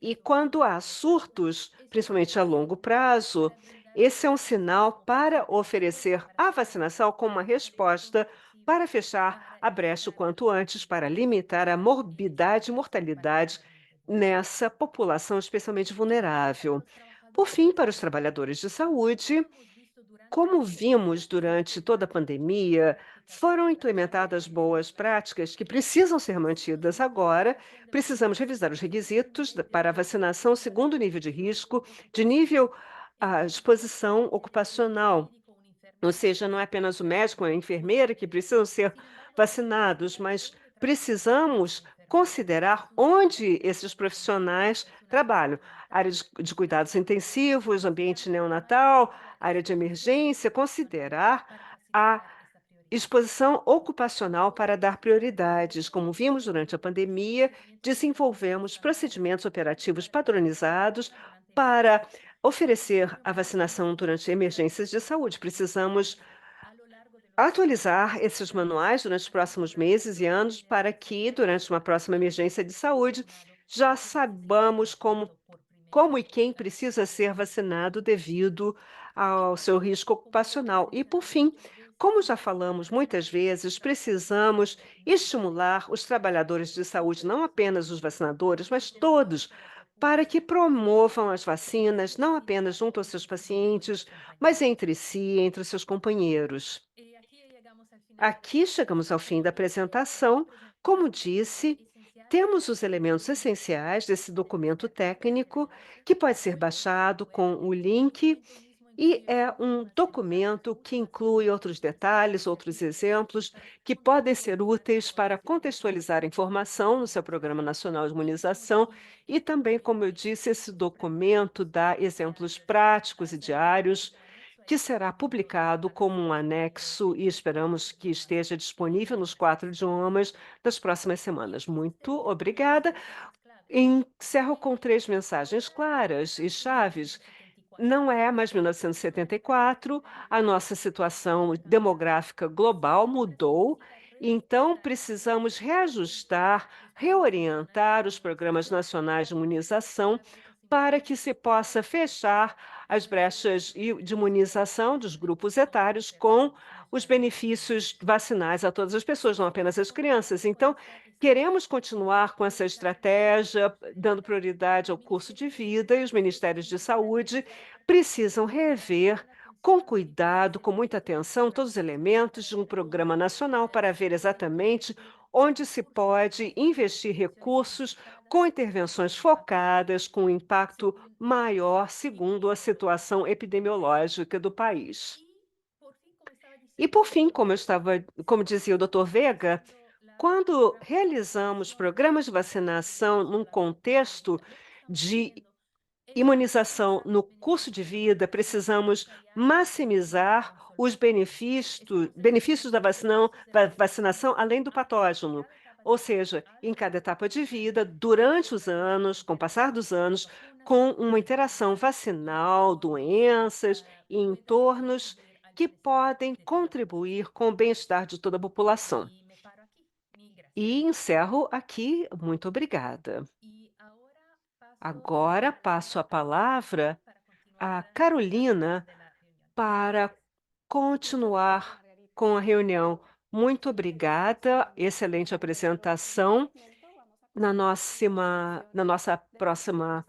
E quando há surtos, principalmente a longo prazo, esse é um sinal para oferecer a vacinação como uma resposta para fechar a brecha o quanto antes para limitar a morbidade e mortalidade nessa população especialmente vulnerável. Por fim, para os trabalhadores de saúde, como vimos durante toda a pandemia, foram implementadas boas práticas que precisam ser mantidas agora. Precisamos revisar os requisitos para a vacinação segundo o nível de risco, de nível exposição ocupacional. Ou seja, não é apenas o médico e a enfermeira que precisam ser vacinados, mas precisamos considerar onde esses profissionais trabalham. Área de cuidados intensivos, ambiente neonatal, área de emergência, considerar a exposição ocupacional para dar prioridades. Como vimos durante a pandemia, desenvolvemos procedimentos operativos padronizados para oferecer a vacinação durante emergências de saúde. Precisamos atualizar esses manuais durante os próximos meses e anos para que, durante uma próxima emergência de saúde, já saibamos como e quem precisa ser vacinado devido ao seu risco ocupacional. E, por fim, como já falamos muitas vezes, precisamos estimular os trabalhadores de saúde, não apenas os vacinadores, mas todos, para que promovam as vacinas, não apenas junto aos seus pacientes, mas entre si, entre os seus companheiros. Aqui chegamos ao fim da apresentação. Como disse, temos os elementos essenciais desse documento técnico, que pode ser baixado com o link, e é um documento que inclui outros detalhes, outros exemplos, que podem ser úteis para contextualizar a informação no seu Programa Nacional de Imunização, e também, como eu disse, esse documento dá exemplos práticos e diários que será publicado como um anexo e esperamos que esteja disponível nos 4 idiomas das próximas semanas. Muito obrigada. Encerro com 3 mensagens claras e chaves. Não é mais 1974, a nossa situação demográfica global mudou, então precisamos reajustar, reorientar os programas nacionais de imunização para que se possa fechar as brechas de imunização dos grupos etários com os benefícios vacinais a todas as pessoas, não apenas as crianças. Então, queremos continuar com essa estratégia, dando prioridade ao curso de vida, e os ministérios de saúde precisam rever com cuidado, com muita atenção, todos os elementos de um programa nacional para ver exatamente onde se pode investir recursos com intervenções focadas, com impacto maior, segundo a situação epidemiológica do país. E, por fim, como dizia o Dr. Vega, quando realizamos programas de vacinação num contexto de imunização no curso de vida, precisamos maximizar os benefícios da vacinação além do patógeno. Ou seja, em cada etapa de vida, durante os anos, com o passar dos anos, com uma interação vacinal, doenças e entornos que podem contribuir com o bem-estar de toda a população. E encerro aqui. Muito obrigada. Agora passo a palavra à Carolina para continuar com a reunião. Muito obrigada, excelente apresentação. Na nossa próxima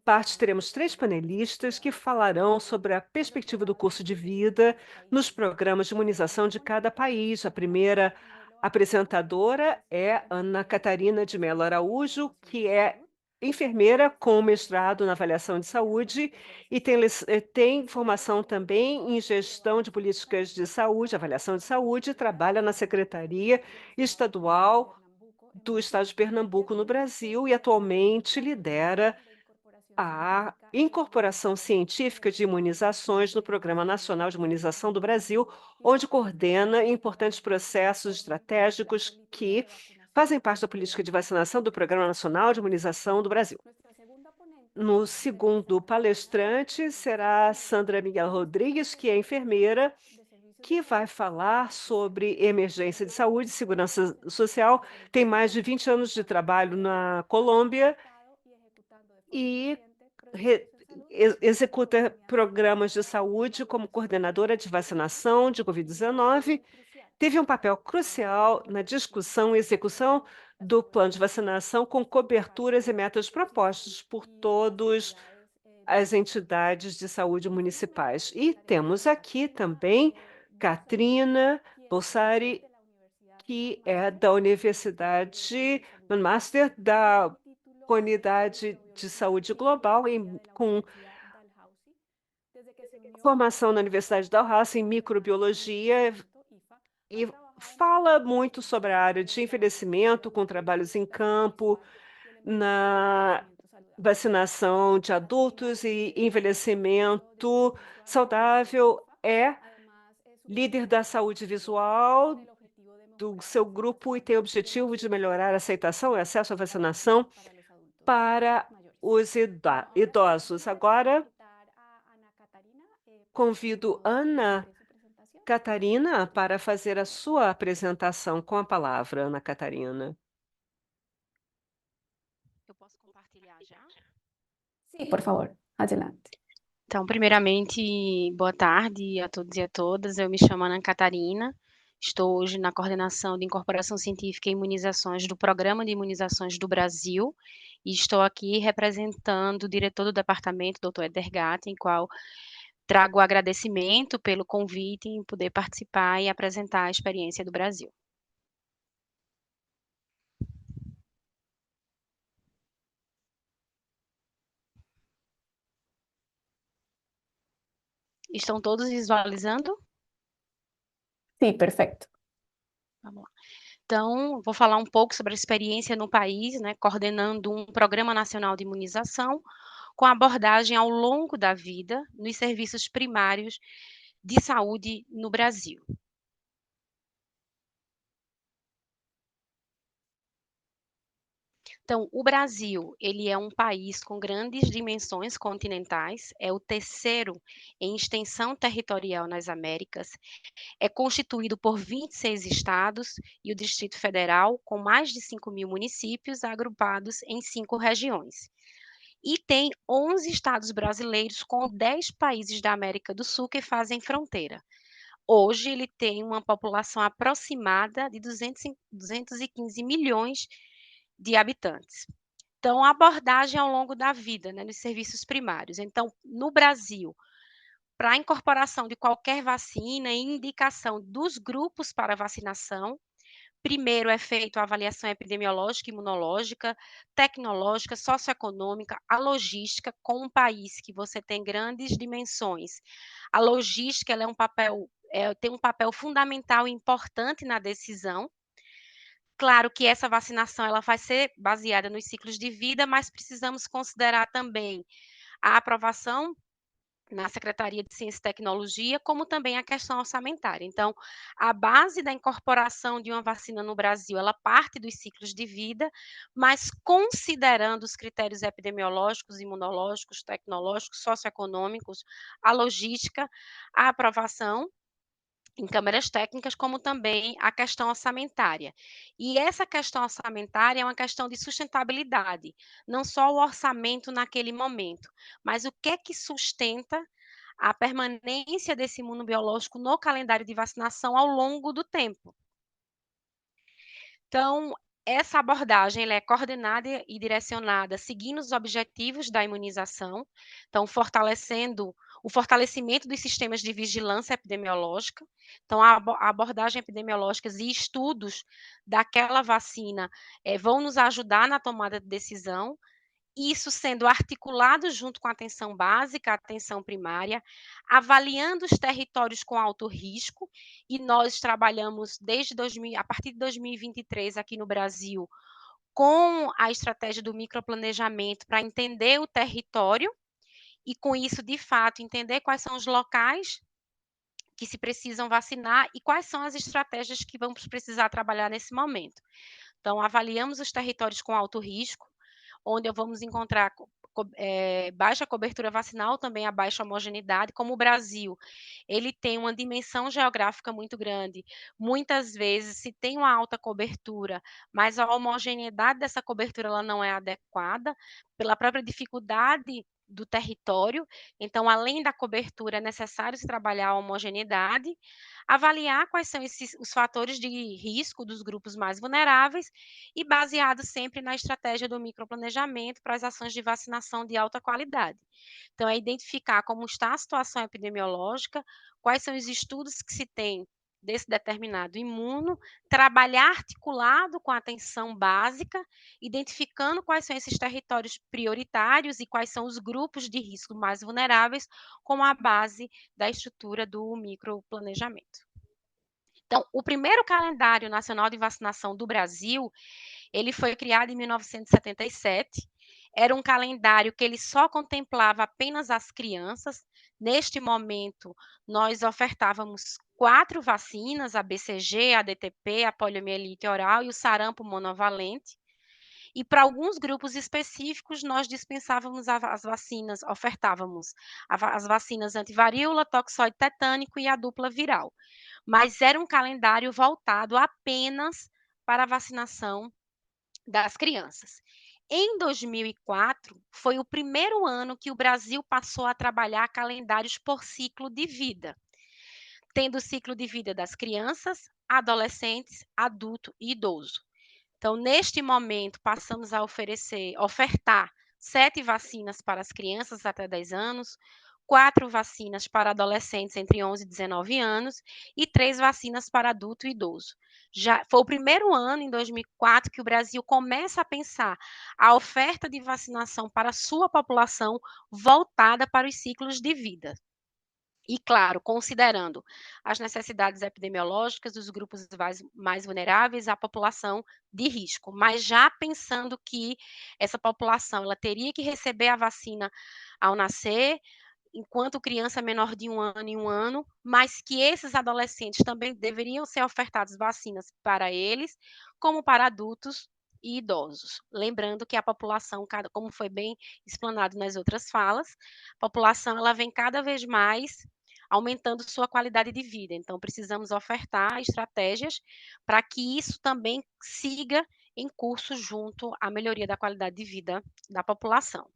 parte, teremos 3 panelistas que falarão sobre a perspectiva do curso de vida nos programas de imunização de cada país. A primeira apresentadora é Ana Catarina de Mello Araújo, que é enfermeira com mestrado na avaliação de saúde e tem formação também em gestão de políticas de saúde, avaliação de saúde, trabalha na Secretaria Estadual do Estado de Pernambuco, no Brasil, e atualmente lidera a incorporação científica de imunizações no Programa Nacional de Imunização do Brasil, onde coordena importantes processos estratégicos que fazem parte da política de vacinação do Programa Nacional de Imunização do Brasil. No segundo palestrante será Sandra Miguel Rodrigues, que é enfermeira, que vai falar sobre emergência de saúde e segurança social. Tem mais de 20 anos de trabalho na Colômbia e executa programas de saúde como coordenadora de vacinação de Covid-19 teve um papel crucial na discussão e execução do plano de vacinação com coberturas e metas propostos por todas as entidades de saúde municipais. E temos aqui também Katrina Bossari, que é da Universidade McMaster, da Unidade de Saúde Global, com formação na Universidade Dalhousie em microbiologia, e fala muito sobre a área de envelhecimento, com trabalhos em campo, na vacinação de adultos e envelhecimento saudável. É líder da saúde visual do seu grupo e tem o objetivo de melhorar a aceitação e acesso à vacinação para os idosos. Agora, convido Ana Catarina para fazer a sua apresentação. Com a palavra, Ana Catarina. Eu posso compartilhar já? Sí, por favor, adelante. Então, primeiramente, boa tarde a todos e a todas. Eu me chamo Ana Catarina. Estou hoje na coordenação de incorporação científica e imunizações do Programa de Imunizações do Brasil e estou aqui representando o diretor do departamento, Dr. Eder Gatti, em qual trago agradecimento pelo convite em poder participar e apresentar a experiência do Brasil. Estão todos visualizando? Sí, perfecto. Vamos lá. Então, vou falar um pouco sobre a experiência no país, né, coordenando um Programa Nacional de Imunização com abordagem ao longo da vida nos serviços primários de saúde no Brasil. Então, o Brasil, ele é um país com grandes dimensões continentais, é o terceiro em extensão territorial nas Américas, é constituído por 26 estados e o Distrito Federal, com mais de 5.000 municípios agrupados em 5 regiões. E tem 11 estados brasileiros com 10 países da América do Sul que fazem fronteira. Hoje, ele tem uma população aproximada de 215 milhões de habitantes. Então, a abordagem ao longo da vida, né, nos serviços primários. Então, no Brasil, para a incorporação de qualquer vacina e indicação dos grupos para vacinação, primeiro é feita a avaliação epidemiológica, imunológica, tecnológica, socioeconômica, a logística, com um país que você tem grandes dimensões. A logística ela tem um papel fundamental e importante na decisão. Claro que essa vacinação ela vai ser baseada nos ciclos de vida, mas precisamos considerar também a aprovação na Secretaria de Ciência e Tecnologia, como também a questão orçamentária. Então, a base da incorporação de uma vacina no Brasil, ela parte dos ciclos de vida, mas considerando os critérios epidemiológicos, imunológicos, tecnológicos, socioeconômicos, a logística, a aprovação em câmeras técnicas, como também a questão orçamentária. E essa questão orçamentária é uma questão de sustentabilidade, não só o orçamento naquele momento, mas o que é que sustenta a permanência desse imunobiológico no calendário de vacinação ao longo do tempo. Então, essa abordagem ela é coordenada e direcionada seguindo os objetivos da imunização, então fortalecendo o fortalecimento dos sistemas de vigilância epidemiológica. Então, a abordagem epidemiológica e estudos daquela vacina vão nos ajudar na tomada de decisão, isso sendo articulado junto com a atenção básica, a atenção primária, avaliando os territórios com alto risco, e nós trabalhamos a partir de 2023 aqui no Brasil, com a estratégia do microplanejamento para entender o território, e com isso, de fato, entender quais são os locais que se precisam vacinar e quais são as estratégias que vamos precisar trabalhar nesse momento. Então, avaliamos os territórios com alto risco, onde vamos encontrar baixa cobertura vacinal, também a baixa homogeneidade, como o Brasil, ele tem uma dimensão geográfica muito grande, muitas vezes se tem uma alta cobertura, mas a homogeneidade dessa cobertura ela não é adequada, pela própria dificuldade do território. Então, além da cobertura, é necessário se trabalhar a homogeneidade, avaliar quais são os fatores de risco dos grupos mais vulneráveis e baseado sempre na estratégia do microplanejamento para as ações de vacinação de alta qualidade. Então, é identificar como está a situação epidemiológica, quais são os estudos que se tem desse determinado imuno, trabalhar articulado com a atenção básica, identificando quais são esses territórios prioritários e quais são os grupos de risco mais vulneráveis, como a base da estrutura do microplanejamento. Então, o primeiro calendário nacional de vacinação do Brasil, ele foi criado em 1977. Era um calendário que ele só contemplava apenas as crianças. Neste momento, nós ofertávamos 4 vacinas, a BCG, a DTP, a poliomielite oral e o sarampo monovalente. E para alguns grupos específicos, nós dispensávamos as vacinas, ofertávamos as vacinas antivaríola, toxoide tetânico e a dupla viral. Mas era um calendário voltado apenas para a vacinação das crianças. Em 2004, foi o primeiro ano que o Brasil passou a trabalhar calendários por ciclo de vida, tendo o ciclo de vida das crianças, adolescentes, adulto e idoso. Então, neste momento, passamos a ofertar 7 vacinas para as crianças até 10 anos, 4 vacinas para adolescentes entre 11 e 19 anos e 3 vacinas para adulto e idoso. Já foi o primeiro ano, em 2004, que o Brasil começa a pensar a oferta de vacinação para a sua população voltada para os ciclos de vida. E, claro, considerando as necessidades epidemiológicas dos grupos mais vulneráveis, a população de risco, mas já pensando que essa população ela teria que receber a vacina ao nascer, enquanto criança menor de 1 ano em 1 ano, mas que esses adolescentes também deveriam ser ofertadas vacinas para eles, como para adultos e idosos. Lembrando que a população, como foi bem explanado nas outras falas, a população ela vem cada vez mais aumentando sua qualidade de vida. Então, precisamos ofertar estratégias para que isso também siga em curso junto à melhoria da qualidade de vida da população.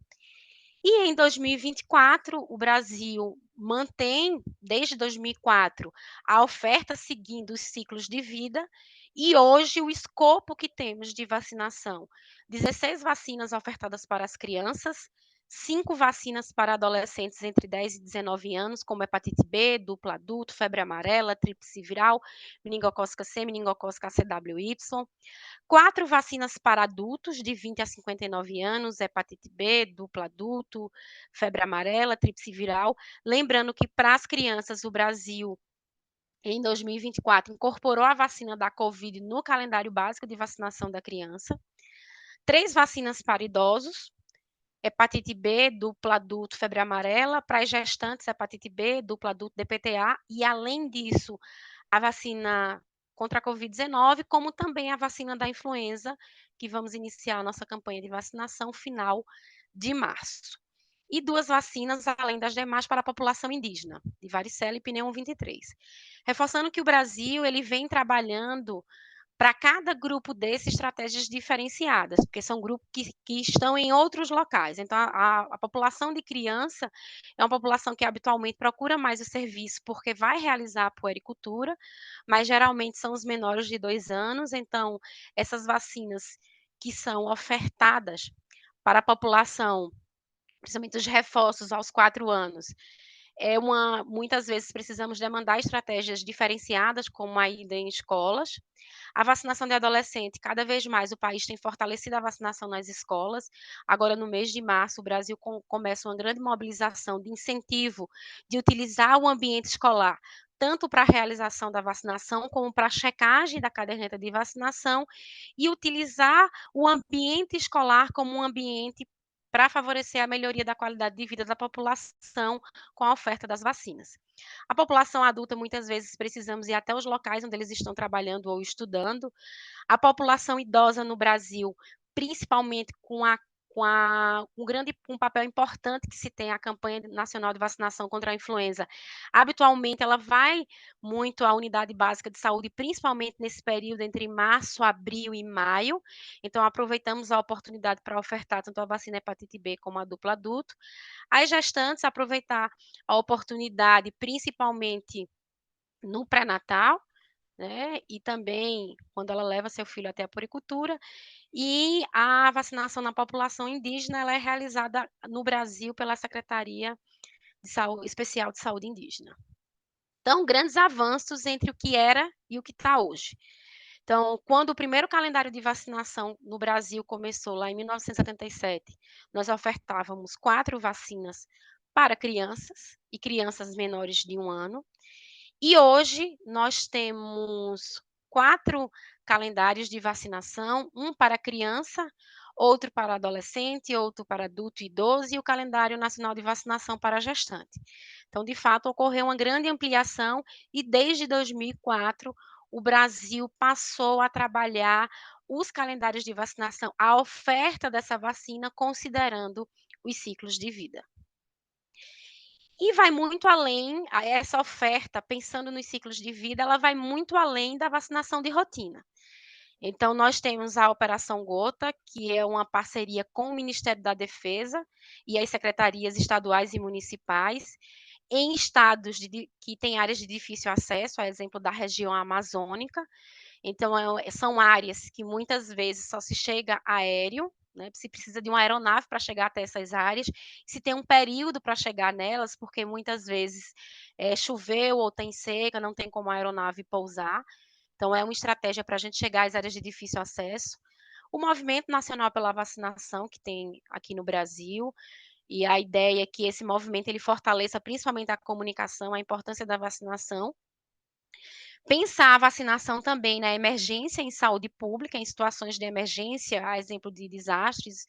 E em 2024, o Brasil mantém, desde 2004, a oferta seguindo os ciclos de vida, e hoje o escopo que temos de vacinação: 16 vacinas ofertadas para as crianças, 5 vacinas para adolescentes entre 10 e 19 anos, como hepatite B, dupla adulto, febre amarela, tríplice viral, meningocócica C, meningocócica CWY, 4 vacinas para adultos de 20 a 59 anos, hepatite B, dupla adulto, febre amarela, tríplice viral. Lembrando que para as crianças, o Brasil, em 2024, incorporou a vacina da Covid no calendário básico de vacinação da criança. 3 vacinas para idosos, hepatite B, dupla adulto, febre amarela, para as gestantes, hepatite B, dupla adulto, DPTA, e além disso, a vacina contra a Covid-19, como também a vacina da influenza, que vamos iniciar a nossa campanha de vacinação final de março. E 2 vacinas, além das demais, para a população indígena, de varicela e pneumo 23. Reforçando que o Brasil ele vem trabalhando para cada grupo desses estratégias diferenciadas, porque são grupos que estão em outros locais. Então, a população de criança é uma população que habitualmente procura mais o serviço porque vai realizar a puericultura, mas geralmente são os menores de 2 anos. Então, essas vacinas que são ofertadas para a população, principalmente os reforços aos 4 anos, muitas vezes precisamos demandar estratégias diferenciadas, como a ida em escolas. A vacinação de adolescente, cada vez mais o país tem fortalecido a vacinação nas escolas. Agora, no mês de março, o Brasil começa uma grande mobilização de incentivo de utilizar o ambiente escolar, tanto para a realização da vacinação, como para a checagem da caderneta de vacinação, e utilizar o ambiente escolar como um ambiente para favorecer a melhoria da qualidade de vida da população com a oferta das vacinas. A população adulta, muitas vezes, precisamos ir até os locais onde eles estão trabalhando ou estudando. A população idosa no Brasil, principalmente com um papel importante que se tem a campanha nacional de vacinação contra a influenza. Habitualmente, ela vai muito à unidade básica de saúde, principalmente nesse período entre março, abril e maio. Então, aproveitamos a oportunidade para ofertar tanto a vacina hepatite B como a dupla adulto. As gestantes, aproveitar a oportunidade, principalmente no pré-natal, né? E também quando ela leva seu filho até a puericultura. E a vacinação na população indígena ela é realizada no Brasil pela Secretaria Especial de Saúde Indígena. Então, grandes avanços entre o que era e o que está hoje. Então, quando o primeiro calendário de vacinação no Brasil começou, lá em 1977, nós ofertávamos 4 vacinas para crianças e crianças menores de 1 ano. E hoje nós temos 4 calendários de vacinação, um para criança, outro para adolescente, outro para adulto e idoso, e o calendário nacional de vacinação para gestante. Então, de fato, ocorreu uma grande ampliação e desde 2004 o Brasil passou a trabalhar os calendários de vacinação, a oferta dessa vacina, considerando os ciclos de vida. E vai muito além, essa oferta, pensando nos ciclos de vida, ela vai muito além da vacinação de rotina. Então, nós temos a Operação Gota, que é uma parceria com o Ministério da Defesa e as secretarias estaduais e municipais, em estados que têm áreas de difícil acesso, a exemplo da região amazônica. Então, são áreas que muitas vezes só se chega aéreo, né? Se precisa de uma aeronave para chegar até essas áreas, se tem um período para chegar nelas, porque muitas vezes choveu ou tem seca, não tem como a aeronave pousar. Então, é uma estratégia para a gente chegar às áreas de difícil acesso. O Movimento Nacional pela Vacinação, que tem aqui no Brasil, e a ideia é que esse movimento ele fortaleça principalmente a comunicação, a importância da vacinação. Pensar a vacinação também na emergência em saúde pública, em situações de emergência, a exemplo de desastres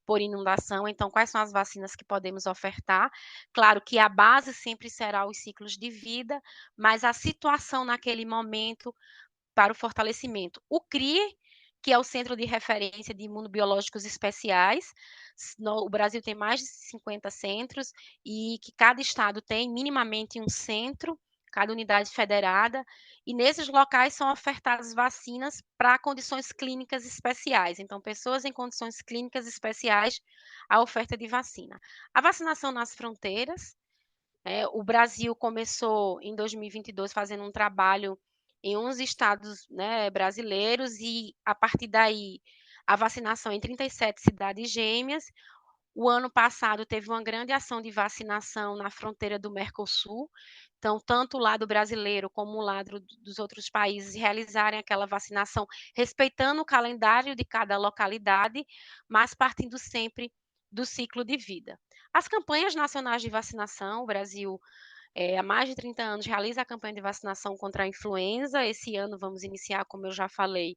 por inundação. Então, quais são as vacinas que podemos ofertar? Claro que a base sempre será os ciclos de vida, mas a situação naquele momento para o fortalecimento. O CRIE, que é o Centro de Referência de Imunobiológicos Especiais, o Brasil tem mais de 50 centros e que cada estado tem minimamente um centro, cada unidade federada, e nesses locais são ofertadas vacinas para condições clínicas especiais. Então, pessoas em condições clínicas especiais, a oferta de vacina. A vacinação nas fronteiras, o Brasil começou em 2022 fazendo um trabalho em uns estados, né, brasileiros e a partir daí a vacinação em 37 cidades gêmeas. O ano passado teve uma grande ação de vacinação na fronteira do Mercosul. Então, tanto o lado brasileiro como o lado dos outros países realizarem aquela vacinação, respeitando o calendário de cada localidade, mas partindo sempre do ciclo de vida. As campanhas nacionais de vacinação, o Brasil, há mais de 30 anos, realiza a campanha de vacinação contra a influenza. Esse ano vamos iniciar, como eu já falei,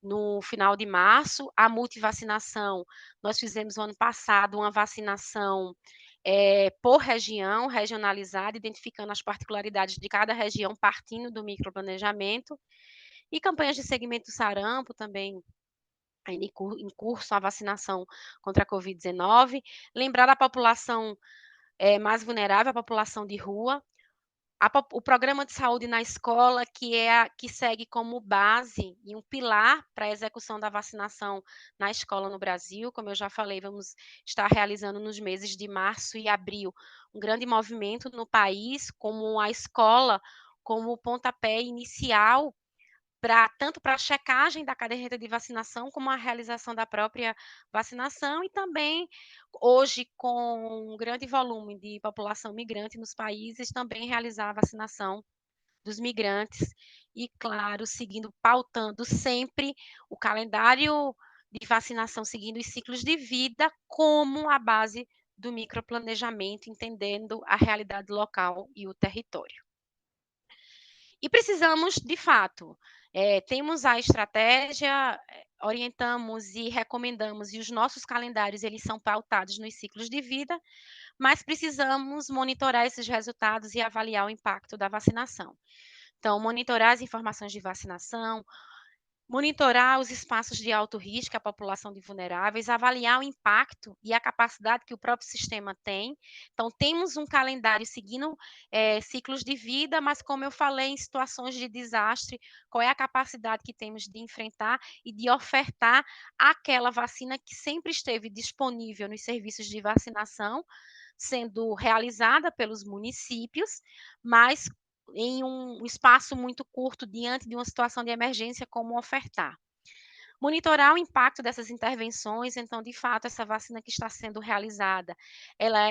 no final de março. A multivacinação, nós fizemos no ano passado uma vacinação por região, regionalizada, identificando as particularidades de cada região, partindo do microplanejamento. E campanhas de segmento do sarampo também, em curso a vacinação contra a Covid-19. Lembrar da população mais vulnerável, a população de rua. O programa de saúde na escola, que segue como base e um pilar para a execução da vacinação na escola no Brasil. Como eu já falei, vamos estar realizando nos meses de março e abril um grande movimento no país, como a escola, como o pontapé inicial tanto para a checagem da caderneta de vacinação, como a realização da própria vacinação, e também, hoje, com um grande volume de população migrante nos países, também realizar a vacinação dos migrantes, e, claro, pautando sempre o calendário de vacinação, seguindo os ciclos de vida, como a base do microplanejamento, entendendo a realidade local e o território. E precisamos, de fato, temos a estratégia, orientamos e recomendamos, e os nossos calendários eles são pautados nos ciclos de vida, mas precisamos monitorar esses resultados e avaliar o impacto da vacinação. Então, monitorar as informações de vacinação, monitorar os espaços de alto risco, a população de vulneráveis, avaliar o impacto e a capacidade que o próprio sistema tem. Então, temos um calendário seguindo ciclos de vida, mas, como eu falei, em situações de desastre, qual é a capacidade que temos de enfrentar e de ofertar aquela vacina que sempre esteve disponível nos serviços de vacinação, sendo realizada pelos municípios, mas em um espaço muito curto, diante de uma situação de emergência, como ofertar. Monitorar o impacto dessas intervenções, então, de fato, essa vacina que está sendo realizada,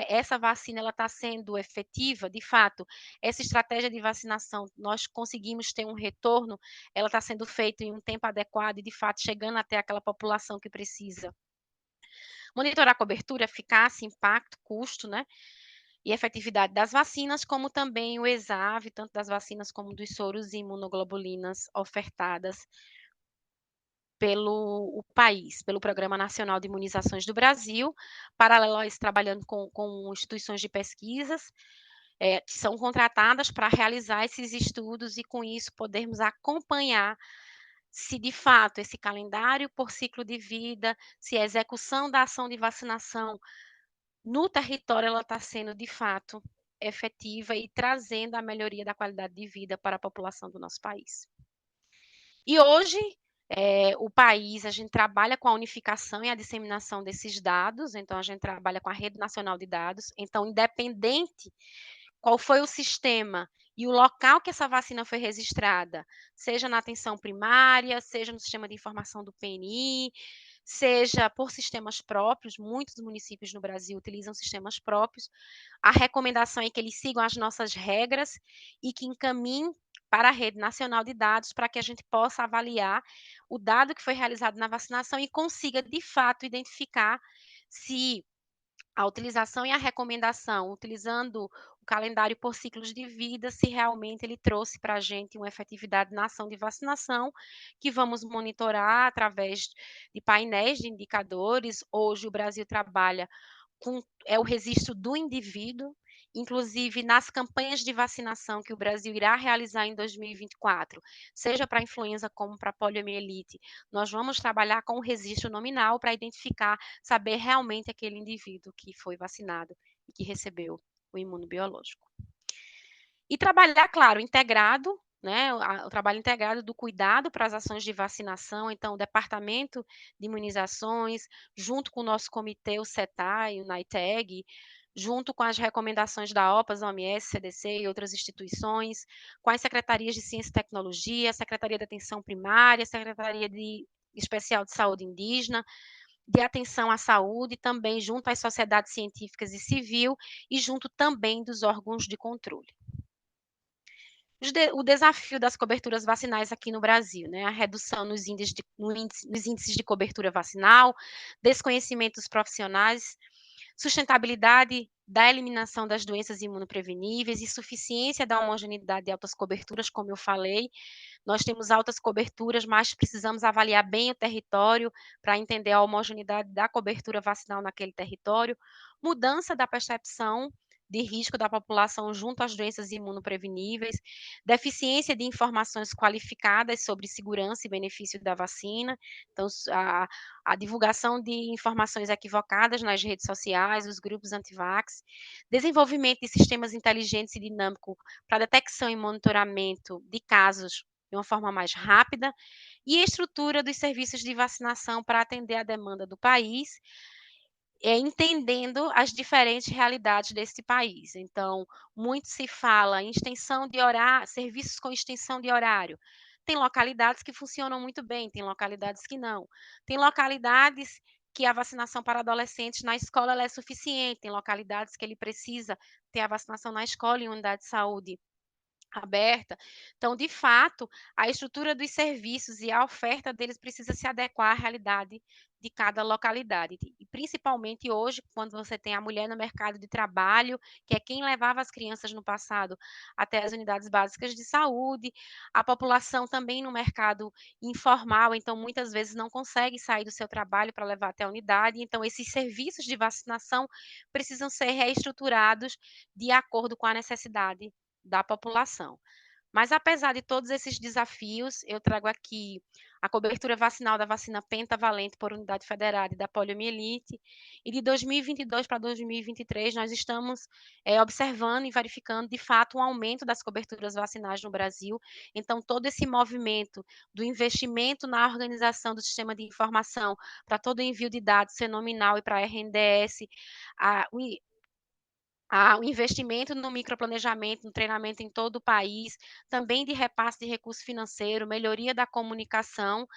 essa vacina está sendo efetiva, de fato, essa estratégia de vacinação, nós conseguimos ter um retorno, ela está sendo feita em um tempo adequado e, de fato, chegando até aquela população que precisa. Monitorar a cobertura, eficácia, impacto, custo, né? E efetividade das vacinas, como também o ESAV, tanto das vacinas como dos soros e imunoglobulinas ofertadas pelo país, pelo Programa Nacional de Imunizações do Brasil, paralelo a isso, trabalhando com instituições de pesquisas, que são contratadas para realizar esses estudos e, com isso, podermos acompanhar se, de fato, esse calendário por ciclo de vida, se a execução da ação de vacinação no território ela está sendo, de fato, efetiva e trazendo a melhoria da qualidade de vida para a população do nosso país. E hoje, o país, a gente trabalha com a unificação e a disseminação desses dados, então a gente trabalha com a Rede Nacional de Dados, então, independente qual foi o sistema e o local que essa vacina foi registrada, seja na atenção primária, seja no sistema de informação do PNI, seja por sistemas próprios, muitos municípios no Brasil utilizam sistemas próprios, a recomendação é que eles sigam as nossas regras e que encaminhem para a Rede Nacional de Dados para que a gente possa avaliar o dado que foi realizado na vacinação e consiga, de fato, identificar se a utilização e a recomendação, utilizando o calendário por ciclos de vida, se realmente ele trouxe para a gente uma efetividade na ação de vacinação, que vamos monitorar através de painéis de indicadores. Hoje o Brasil trabalha com o registro do indivíduo, inclusive nas campanhas de vacinação que o Brasil irá realizar em 2024, seja para influenza como para poliomielite, nós vamos trabalhar com o registro nominal para identificar, saber realmente aquele indivíduo que foi vacinado e que recebeu o imunobiológico. E trabalhar, claro, integrado, né, o trabalho integrado do cuidado para as ações de vacinação, então o Departamento de Imunizações, junto com o nosso comitê, o CETAI, o NITEG, junto com as recomendações da OPAS, OMS, CDC e outras instituições, com as secretarias de Ciência e Tecnologia, Secretaria de Atenção Primária, Secretaria Especial de Saúde Indígena, de atenção à saúde, também junto às sociedades científicas e civil e junto também dos órgãos de controle. O desafio das coberturas vacinais aqui no Brasil, né? A redução nos índices de cobertura vacinal, desconhecimento dos profissionais, sustentabilidade da eliminação das doenças imunopreveníveis, insuficiência da homogeneidade de altas coberturas, como eu falei. Nós temos altas coberturas, mas precisamos avaliar bem o território para entender a homogeneidade da cobertura vacinal naquele território. Mudança da percepção de risco da população junto às doenças imunopreveníveis, deficiência de informações qualificadas sobre segurança e benefício da vacina, então a divulgação de informações equivocadas nas redes sociais, os grupos anti-vax, desenvolvimento de sistemas inteligentes e dinâmicos para detecção e monitoramento de casos de uma forma mais rápida, e a estrutura dos serviços de vacinação para atender a demanda do país, entendendo as diferentes realidades desse país. Então, muito se fala em extensão de horário, serviços com extensão de horário. Tem localidades que funcionam muito bem, tem localidades que não. Tem localidades que a vacinação para adolescentes na escola ela é suficiente, tem localidades que ele precisa ter a vacinação na escola em unidade de saúde aberta. Então, de fato, a estrutura dos serviços e a oferta deles precisa se adequar à realidade de cada localidade. E principalmente hoje, quando você tem a mulher no mercado de trabalho, que é quem levava as crianças no passado até as unidades básicas de saúde, a população também no mercado informal, então muitas vezes não consegue sair do seu trabalho para levar até a unidade. Então, esses serviços de vacinação precisam ser reestruturados de acordo com a necessidade da população. Mas, apesar de todos esses desafios, eu trago aqui a cobertura vacinal da vacina pentavalente por unidade federada e da poliomielite. E de 2022 para 2023, nós estamos observando e verificando, de fato, um aumento das coberturas vacinais no Brasil. Então, todo esse movimento do investimento na organização do sistema de informação para todo o envio de dados ser nominal e para a RNDS, o investimento no microplanejamento, no treinamento em todo o país, também de repasse de recurso financeiro, melhoria da comunicação,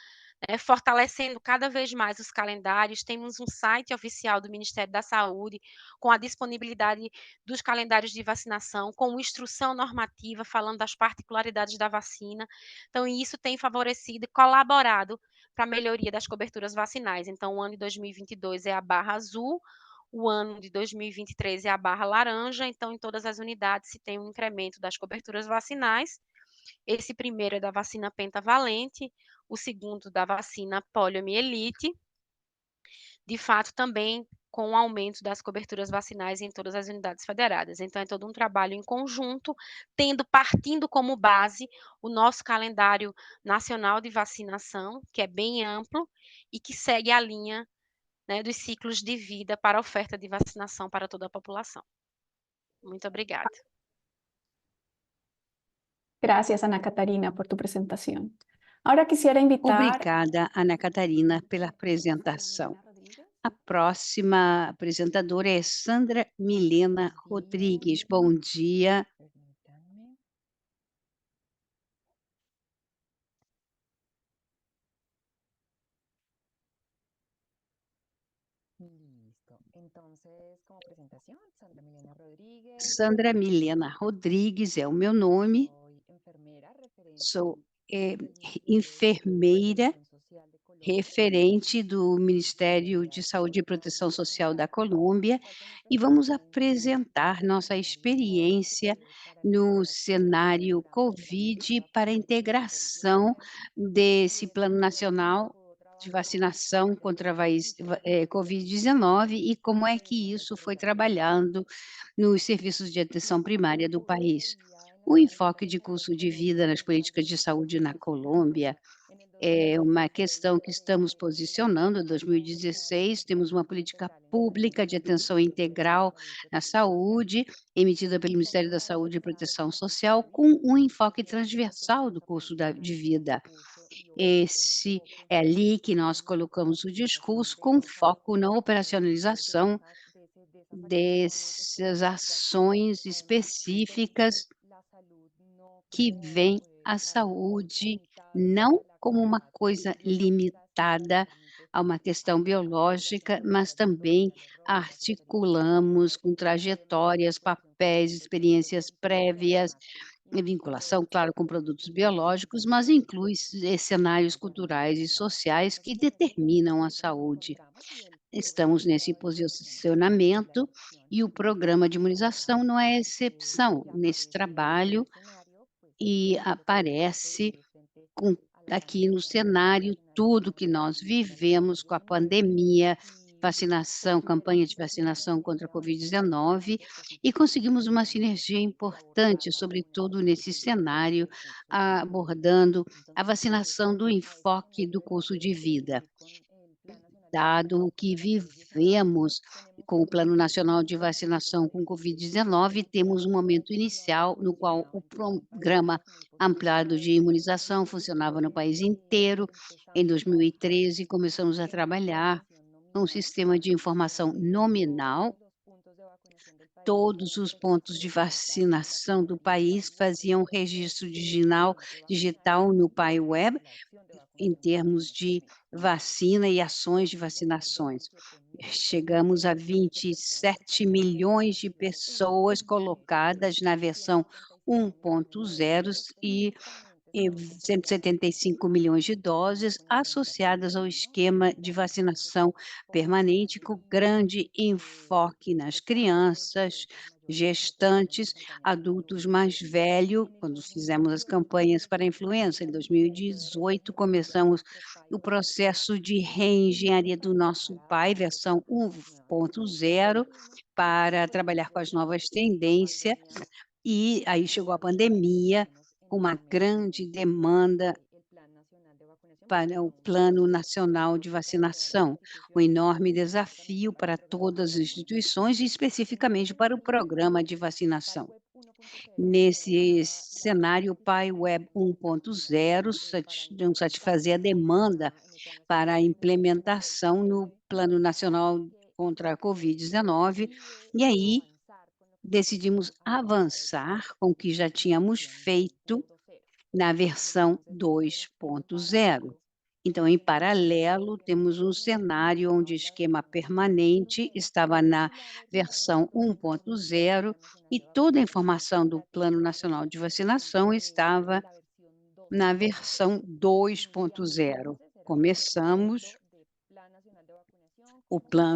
fortalecendo cada vez mais os calendários. Temos um site oficial do Ministério da Saúde, com a disponibilidade dos calendários de vacinação, com instrução normativa, falando das particularidades da vacina. Então, isso tem favorecido e colaborado para a melhoria das coberturas vacinais. Então, o ano de 2022 é a barra azul, o ano de 2023 é a barra laranja, então em todas as unidades se tem um incremento das coberturas vacinais. Esse primeiro é da vacina pentavalente, o segundo da vacina poliomielite. De fato, também com o aumento das coberturas vacinais em todas as unidades federadas. Então, é todo um trabalho em conjunto, partindo como base o nosso calendário nacional de vacinação, que é bem amplo e que segue a linha dos ciclos de vida para a oferta de vacinação para toda a população. Muito obrigada. Gracias, Ana Catarina, por tu presentación. Ahora quisiera invitar... Obrigada, Ana Catarina, pela apresentação. A próxima apresentadora é Sandra Milena Rodrigues. Bom dia. Sandra Milena Rodrigues é o meu nome. Sou enfermeira referente do Ministério de Saúde e Proteção Social da Colômbia e vamos apresentar nossa experiência no cenário COVID para a integração desse Plano Nacional de Vacinação contra a COVID-19 e como é que isso foi trabalhando nos serviços de atenção primária do país. O enfoque de custo de vida nas políticas de saúde na Colômbia é uma questão que estamos posicionando. Em 2016, temos uma política pública de atenção integral na saúde, emitida pelo Ministério da Saúde e Proteção Social, com um enfoque transversal do custo de vida. É ali que nós colocamos o discurso com foco na operacionalização dessas ações específicas que veem a saúde não como uma coisa limitada a uma questão biológica, mas também articulamos com trajetórias, papéis, experiências prévias, vinculação, claro, com produtos biológicos, mas inclui cenários culturais e sociais que determinam a saúde. Estamos nesse posicionamento e o programa de imunização não é exceção nesse trabalho e aparece aqui no cenário tudo que nós vivemos com a pandemia, vacinação, campanha de vacinação contra a Covid-19 e conseguimos uma sinergia importante, sobretudo nesse cenário, abordando a vacinação do enfoque do curso de vida. Dado o que vivemos com o Plano Nacional de Vacinação com Covid-19, temos um momento inicial no qual o programa ampliado de imunização funcionava no país inteiro. Em 2013, começamos a trabalhar um sistema de informação nominal. Todos os pontos de vacinação do país faziam registro digital no PAI-Web, em termos de vacina e ações de vacinações. Chegamos a 27 milhões de pessoas colocadas na versão 1.0 e 175 milhões de doses associadas ao esquema de vacinação permanente, com grande enfoque nas crianças, gestantes, adultos mais velhos. Quando fizemos as campanhas para a influenza, em 2018, começamos o processo de reengenharia do nosso PAI, versão 1.0, para trabalhar com as novas tendências, e aí chegou a pandemia, com uma grande demanda para o Plano Nacional de Vacinação, um enorme desafio para todas as instituições e especificamente para o programa de vacinação. Nesse cenário, o PAI Web 1.0 não satisfazia a demanda para a implementação no Plano Nacional contra a Covid-19, e aí decidimos avançar com o que já tínhamos feito na versão 2.0. Então, em paralelo, temos um cenário onde o esquema permanente estava na versão 1.0 e toda a informação do Plano Nacional de Vacinação estava na versão 2.0. Começamos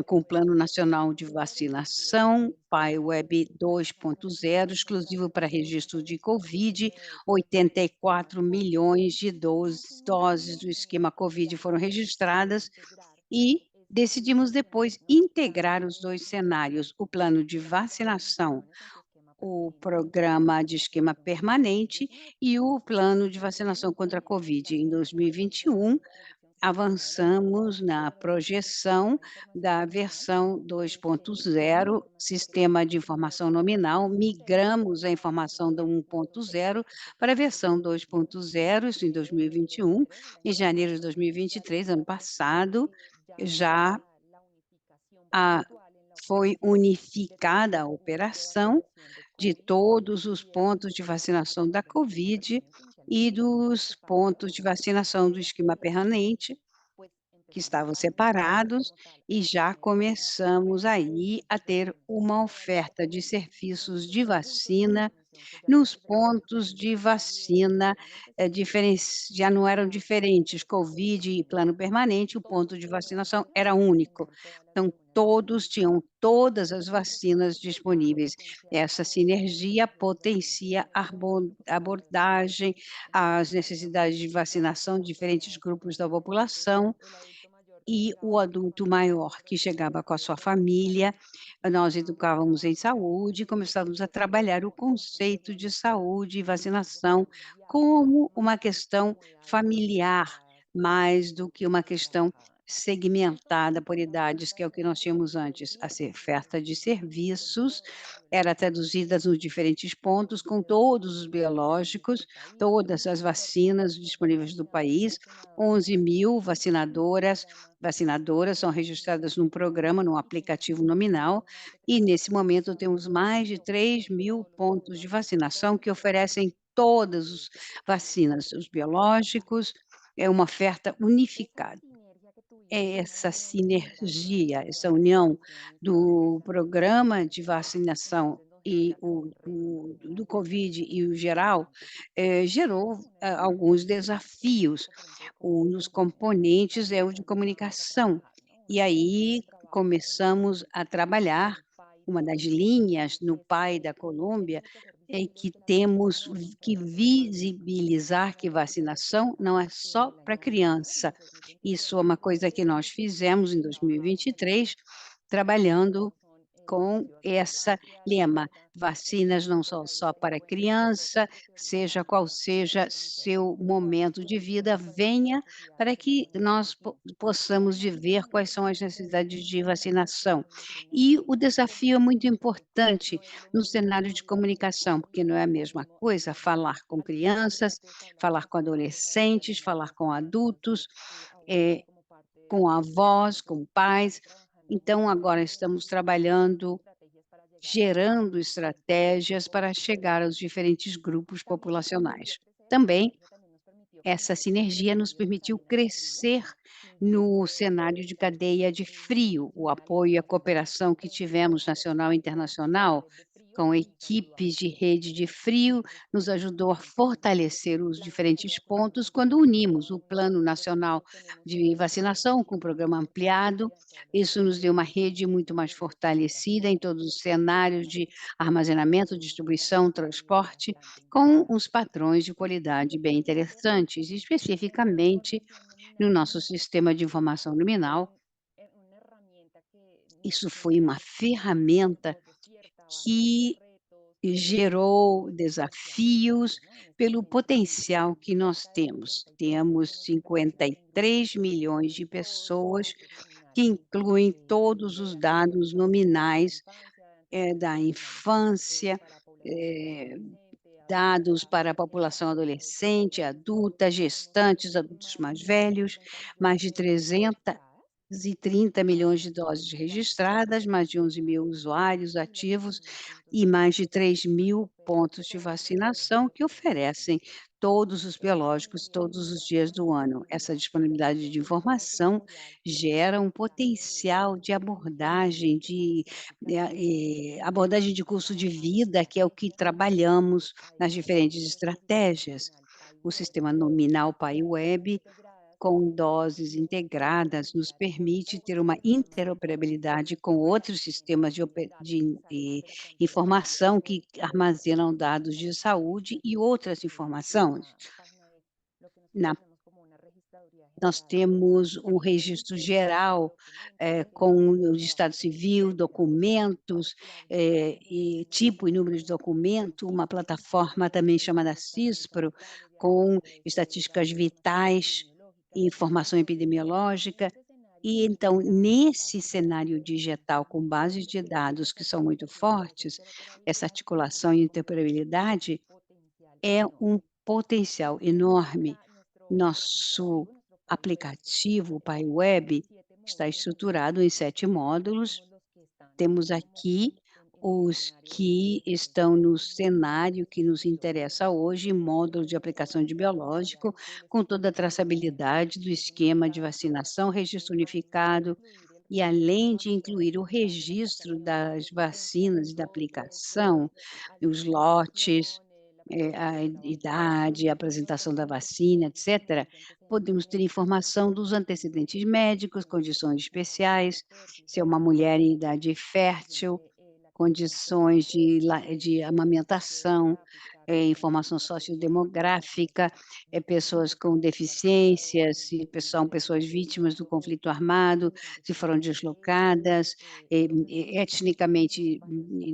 com o Plano Nacional de Vacinação, PAI Web 2.0, exclusivo para registro de Covid, 84 milhões de doses do esquema Covid foram registradas e decidimos depois integrar os dois cenários, o plano de vacinação, o programa de esquema permanente e o plano de vacinação contra a Covid. Em 2021, avançamos na projeção da versão 2.0, sistema de informação nominal, migramos a informação do 1.0 para a versão 2.0, isso em 2021, em janeiro de 2023, ano passado, já foi unificada a operação de todos os pontos de vacinação da Covid e dos pontos de vacinação do esquema permanente, que estavam separados, e já começamos aí a ter uma oferta de serviços de vacina nos pontos de vacina, já não eram diferentes, Covid e plano permanente, o ponto de vacinação era único. Então, todos tinham todas as vacinas disponíveis. Essa sinergia potencia a abordagem, as necessidades de vacinação de diferentes grupos da população, e o adulto maior que chegava com a sua família, nós educávamos em saúde, começávamos a trabalhar o conceito de saúde e vacinação como uma questão familiar, mais do que uma questão segmentada por idades, que é o que nós tínhamos antes. A oferta de serviços era traduzida nos diferentes pontos, com todos os biológicos, todas as vacinas disponíveis do país, 11 mil vacinadoras são registradas num programa, num aplicativo nominal, e nesse momento temos mais de 3 mil pontos de vacinação que oferecem todas as vacinas, os biológicos, é uma oferta unificada. É essa sinergia, essa união do programa de vacinação e do Covid e o geral, gerou alguns desafios. Um dos componentes é o de comunicação, e aí começamos a trabalhar, uma das linhas no PAI da Colômbia é que temos que visibilizar que vacinação não é só para criança. Isso é uma coisa que nós fizemos em 2023, trabalhando com esse lema: vacinas não são só para criança, seja qual seja seu momento de vida, venha para que nós possamos de ver quais são as necessidades de vacinação. E o desafio é muito importante no cenário de comunicação, porque não é a mesma coisa falar com crianças, falar com adolescentes, falar com adultos, com avós, com pais. Então, agora estamos trabalhando, gerando estratégias para chegar aos diferentes grupos populacionais. Também, essa sinergia nos permitiu crescer no cenário de cadeia de frio, o apoio e a cooperação que tivemos nacional e internacional, com equipes de rede de frio, nos ajudou a fortalecer os diferentes pontos quando unimos o Plano Nacional de Vacinação com o programa ampliado. Isso nos deu uma rede muito mais fortalecida em todos os cenários de armazenamento, distribuição, transporte, com uns padrões de qualidade bem interessantes, especificamente no nosso sistema de informação nominal. Isso foi uma ferramenta que gerou desafios pelo potencial que nós temos. Temos 53 milhões de pessoas, que incluem todos os dados nominais da infância, dados para a população adolescente, adulta, gestantes, adultos mais velhos, mais de 330 milhões de doses registradas, mais de 11 mil usuários ativos e mais de 3 mil pontos de vacinação que oferecem todos os biológicos todos os dias do ano. Essa disponibilidade de informação gera um potencial de abordagem de custo de vida, que é o que trabalhamos nas diferentes estratégias. O sistema nominal PAI-Web, com doses integradas, nos permite ter uma interoperabilidade com outros sistemas de informação que armazenam dados de saúde e outras informações. Nós temos um registro geral com o de estado civil, documentos, e tipo e número de documento, uma plataforma também chamada CISPRO, com estatísticas vitais e informação epidemiológica. E então, nesse cenário digital com bases de dados que são muito fortes, essa articulação e interoperabilidade é um potencial enorme. Nosso aplicativo PaiWeb está estruturado em 7 módulos. Temos aqui os que estão no cenário que nos interessa hoje, módulo de aplicação de biológico, com toda a traçabilidade do esquema de vacinação, registro unificado, e além de incluir o registro das vacinas e da aplicação, os lotes, a idade, a apresentação da vacina, etc., podemos ter informação dos antecedentes médicos, condições especiais, se é uma mulher em idade fértil, condições de amamentação, informação sociodemográfica, pessoas com deficiências, se são pessoas vítimas do conflito armado, se foram deslocadas, etnicamente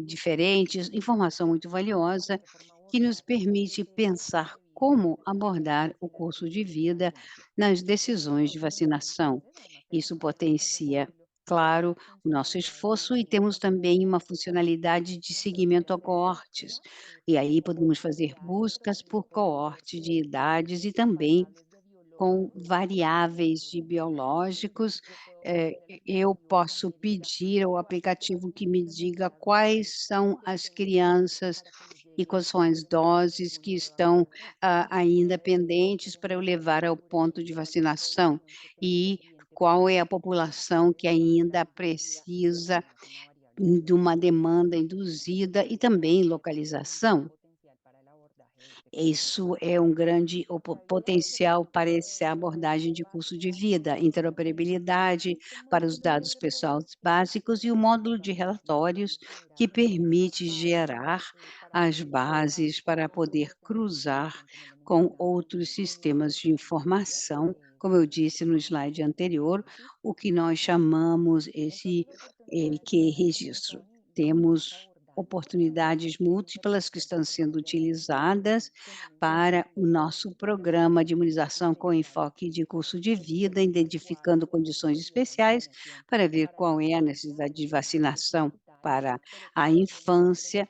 diferentes, informação muito valiosa que nos permite pensar como abordar o curso de vida nas decisões de vacinação. Isso potencia, claro, o nosso esforço e temos também uma funcionalidade de seguimento a coortes. E aí podemos fazer buscas por coorte de idades e também com variáveis de biológicos. Eu posso pedir ao aplicativo que me diga quais são as crianças e quais são as doses que estão ainda pendentes para eu levar ao ponto de vacinação e qual é a população que ainda precisa de uma demanda induzida e também localização. Isso é um grande potencial para essa abordagem de custo de vida, interoperabilidade para os dados pessoais básicos e o módulo de relatórios que permite gerar as bases para poder cruzar com outros sistemas de informação, como eu disse no slide anterior, o que nós chamamos que registro. Temos oportunidades múltiplas que estão sendo utilizadas para o nosso programa de imunização com enfoque de curso de vida, identificando condições especiais para ver qual é a necessidade de vacinação para a infância,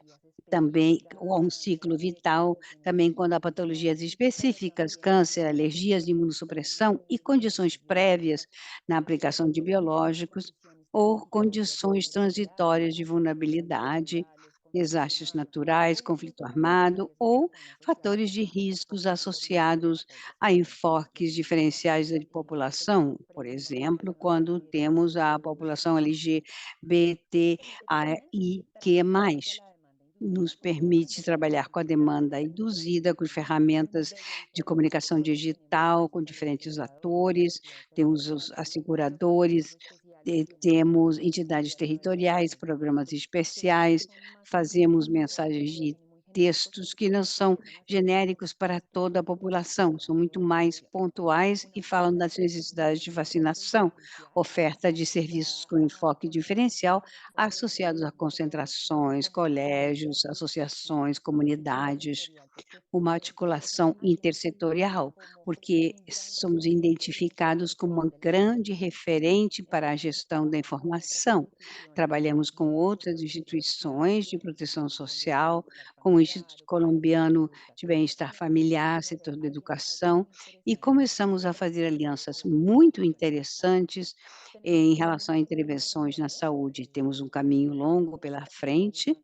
também ou um ciclo vital, também quando há patologias específicas, câncer, alergias, imunossupressão e condições prévias na aplicação de biológicos, ou condições transitórias de vulnerabilidade, desastres naturais, conflito armado ou fatores de riscos associados a enfoques diferenciais de população, por exemplo, quando temos a população LGBTIQ+, nos permite trabalhar com a demanda induzida, com ferramentas de comunicação digital, com diferentes atores, temos as seguradores, temos entidades territoriais, programas especiais, fazemos mensagens de textos que não são genéricos para toda a população, são muito mais pontuais e falam das necessidades de vacinação, oferta de serviços com enfoque diferencial associados a concentrações, colégios, associações, comunidades, uma articulação intersetorial, porque somos identificados como uma grande referente para a gestão da informação. Trabalhamos com outras instituições de proteção social, como o Instituto Colombiano de Bem-Estar Familiar, setor da educação, e começamos a fazer alianças muito interessantes em relação a intervenções na saúde. Temos um caminho longo pela frente,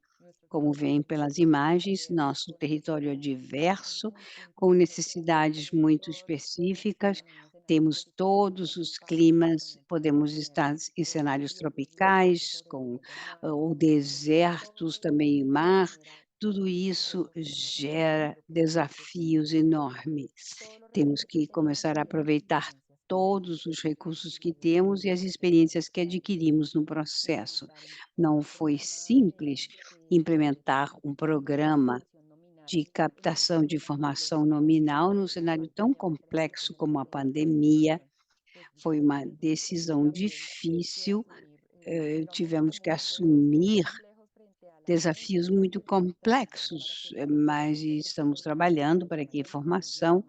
como vem pelas imagens, nosso território é diverso, com necessidades muito específicas. Temos todos os climas, podemos estar em cenários tropicais, com ou desertos, também mar. Tudo isso gera desafios enormes. Temos que começar a aproveitar todos os recursos que temos e as experiências que adquirimos no processo. Não foi simples implementar um programa de captação de informação nominal num cenário tão complexo como a pandemia. Foi uma decisão difícil, tivemos que assumir desafios muito complexos, mas estamos trabalhando para que a informação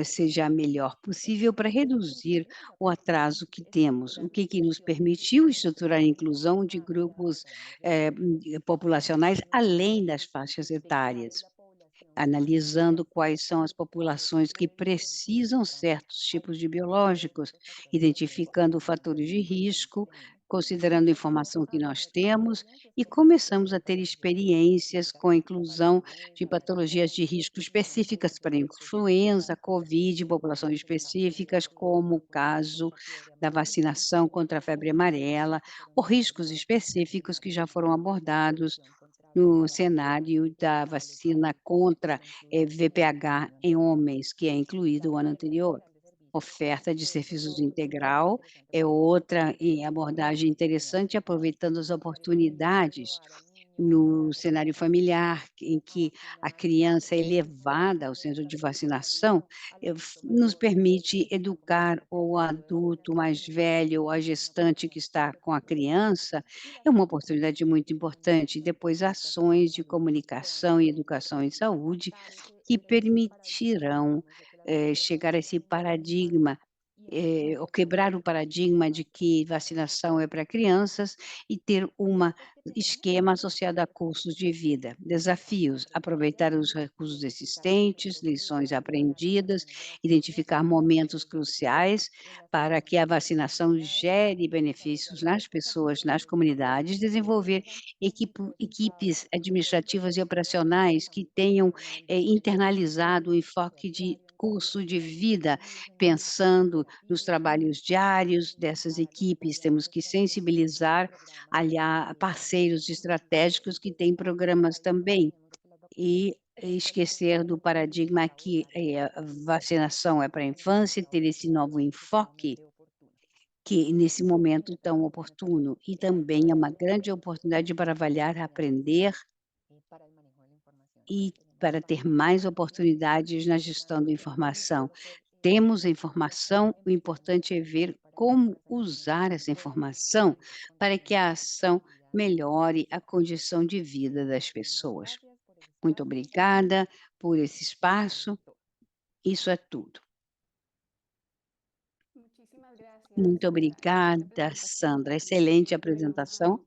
seja a melhor possível para reduzir o atraso que temos, o que nos permitiu estruturar a inclusão de grupos populacionais além das faixas etárias, analisando quais são as populações que precisam certos tipos de biológicos, identificando fatores de risco, considerando a informação que nós temos e começamos a ter experiências com a inclusão de patologias de risco específicas para influenza, Covid, populações específicas, como o caso da vacinação contra a febre amarela, ou riscos específicos que já foram abordados no cenário da vacina contra VPH em homens, que é incluído o ano anterior. Oferta de serviços integral é outra abordagem interessante, aproveitando as oportunidades no cenário familiar, em que a criança é levada ao centro de vacinação, nos permite educar o adulto mais velho ou a gestante que está com a criança, é uma oportunidade muito importante. Depois, ações de comunicação e educação em saúde que permitirão chegar a esse paradigma, ou quebrar o paradigma de que vacinação é para crianças e ter um esquema associado a cursos de vida. Desafios: aproveitar os recursos existentes, lições aprendidas, identificar momentos cruciais para que a vacinação gere benefícios nas pessoas, nas comunidades, desenvolver equipes administrativas e operacionais que tenham internalizado o enfoque de curso de vida, pensando nos trabalhos diários dessas equipes. Temos que sensibilizar, aliar parceiros estratégicos que têm programas também, e esquecer do paradigma que a vacinação é para a infância, ter esse novo enfoque, que nesse momento tão oportuno, e também é uma grande oportunidade para avaliar, aprender e para ter mais oportunidades na gestão da informação. Temos a informação, o importante é ver como usar essa informação para que a ação melhore a condição de vida das pessoas. Muito obrigada por esse espaço. Isso é tudo. Muito obrigada, Sandra. Excelente apresentação.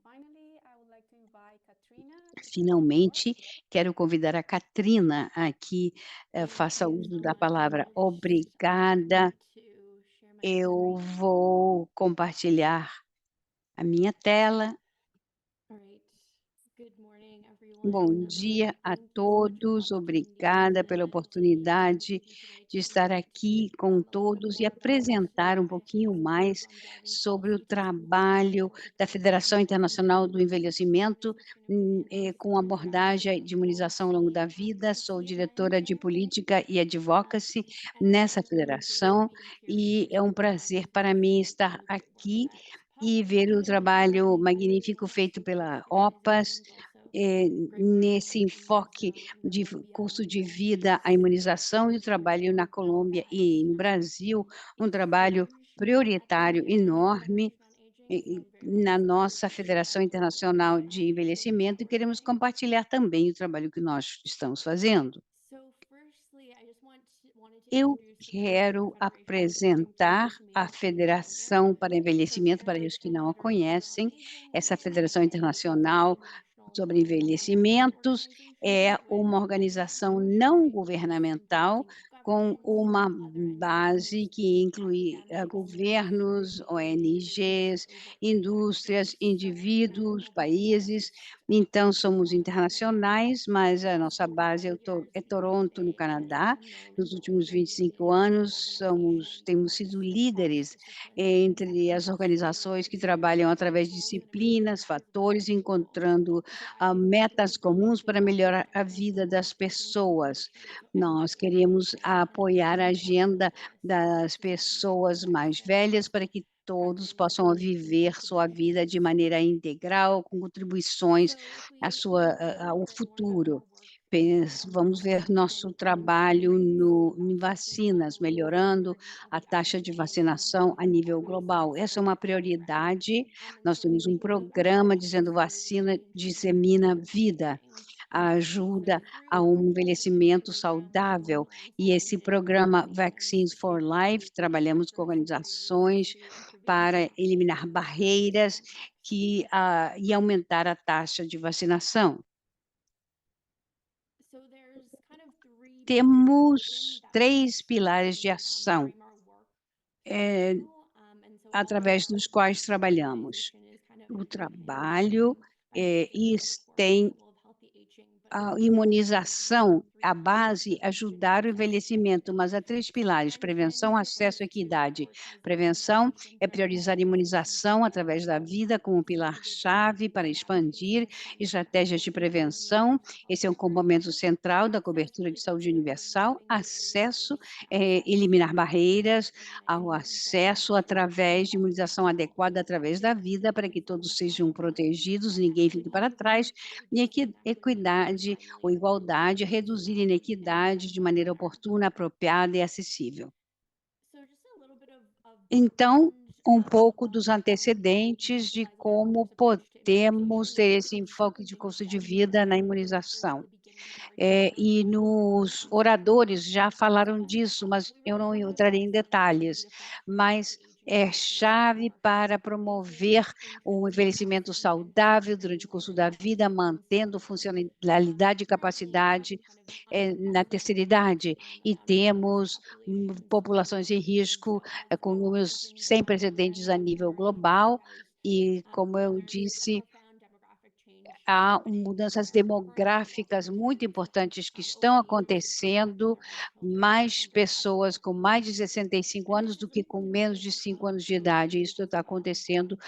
Finalmente, quero convidar a Katrina aqui, faça uso da palavra. Obrigada. Eu vou compartilhar a minha tela. Bom dia a todos, obrigada pela oportunidade de estar aqui com todos e apresentar um pouquinho mais sobre o trabalho da Federação Internacional do Envelhecimento, com abordagem de imunização ao longo da vida. Sou diretora de política e advocacy nessa federação e é um prazer para mim estar aqui e ver o trabalho magnífico feito pela OPAS, nesse enfoque de custo de vida, a imunização e o trabalho na Colômbia e no Brasil, um trabalho prioritário enorme na nossa Federação Internacional de Envelhecimento e queremos compartilhar também o trabalho que nós estamos fazendo. Eu quero apresentar a Federação para Envelhecimento, para os que não a conhecem, essa Federação Internacional sobre Envelhecimentos é uma organização não governamental com uma base que inclui governos, ONGs, indústrias, indivíduos, países. Então, somos internacionais, mas a nossa base é Toronto, no Canadá. Nos últimos 25 anos, temos sido líderes entre as organizações que trabalham através de disciplinas, fatores, encontrando metas comuns para melhorar a vida das pessoas. Nós queremos apoiar a agenda das pessoas mais velhas para que todos possam viver sua vida de maneira integral, com contribuições ao futuro. Vamos ver nosso trabalho em vacinas, melhorando a taxa de vacinação a nível global. Essa é uma prioridade. Nós temos um programa dizendo vacina dissemina vida, ajuda a um envelhecimento saudável. E esse programa Vaccines for Life, trabalhamos com organizações para eliminar barreiras e aumentar a taxa de vacinação. Temos 3 pilares de ação através dos quais trabalhamos. O trabalho tem a imunização, a base, ajudar o envelhecimento, mas há 3 pilares: prevenção, acesso e equidade. Prevenção é priorizar a imunização através da vida como pilar-chave para expandir estratégias de prevenção. Esse é um componente central da cobertura de saúde universal. Acesso é eliminar barreiras ao acesso através de imunização adequada através da vida, para que todos sejam protegidos, ninguém fique para trás. E equidade ou igualdade, reduzir inequidade de maneira oportuna, apropriada e acessível. Então, um pouco dos antecedentes de como podemos ter esse enfoque de custo de vida na imunização. E nos oradores já falaram disso, mas eu não entrarei em detalhes, mas é chave para promover um envelhecimento saudável durante o curso da vida, mantendo funcionalidade e capacidade na terceira idade. E temos populações em risco com números sem precedentes a nível global, e, como eu disse, há mudanças demográficas muito importantes que estão acontecendo, mais pessoas com mais de 65 anos do que com menos de 5 anos de idade. Isso está acontecendo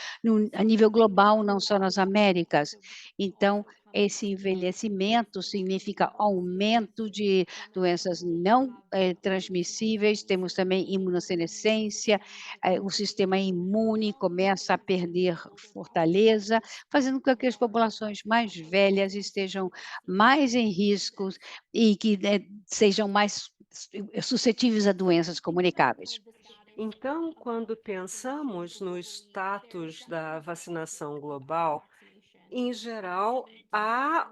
a nível global, não só nas Américas. Então, esse envelhecimento significa aumento de doenças não transmissíveis, temos também imunossenescência, o sistema imune começa a perder fortaleza, fazendo com que as populações mais velhas estejam mais em riscos e que sejam mais suscetíveis a doenças comunicáveis. Então, quando pensamos no status da vacinação global, em geral, há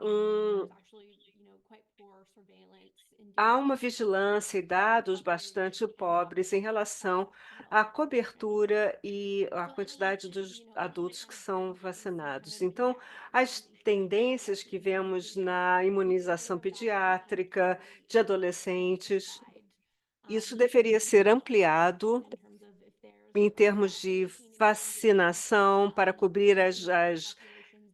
uma vigilância e dados bastante pobres em relação à cobertura e à quantidade dos adultos que são vacinados. Então, as tendências que vemos na imunização pediátrica de adolescentes, isso deveria ser ampliado em termos de vacinação para cobrir as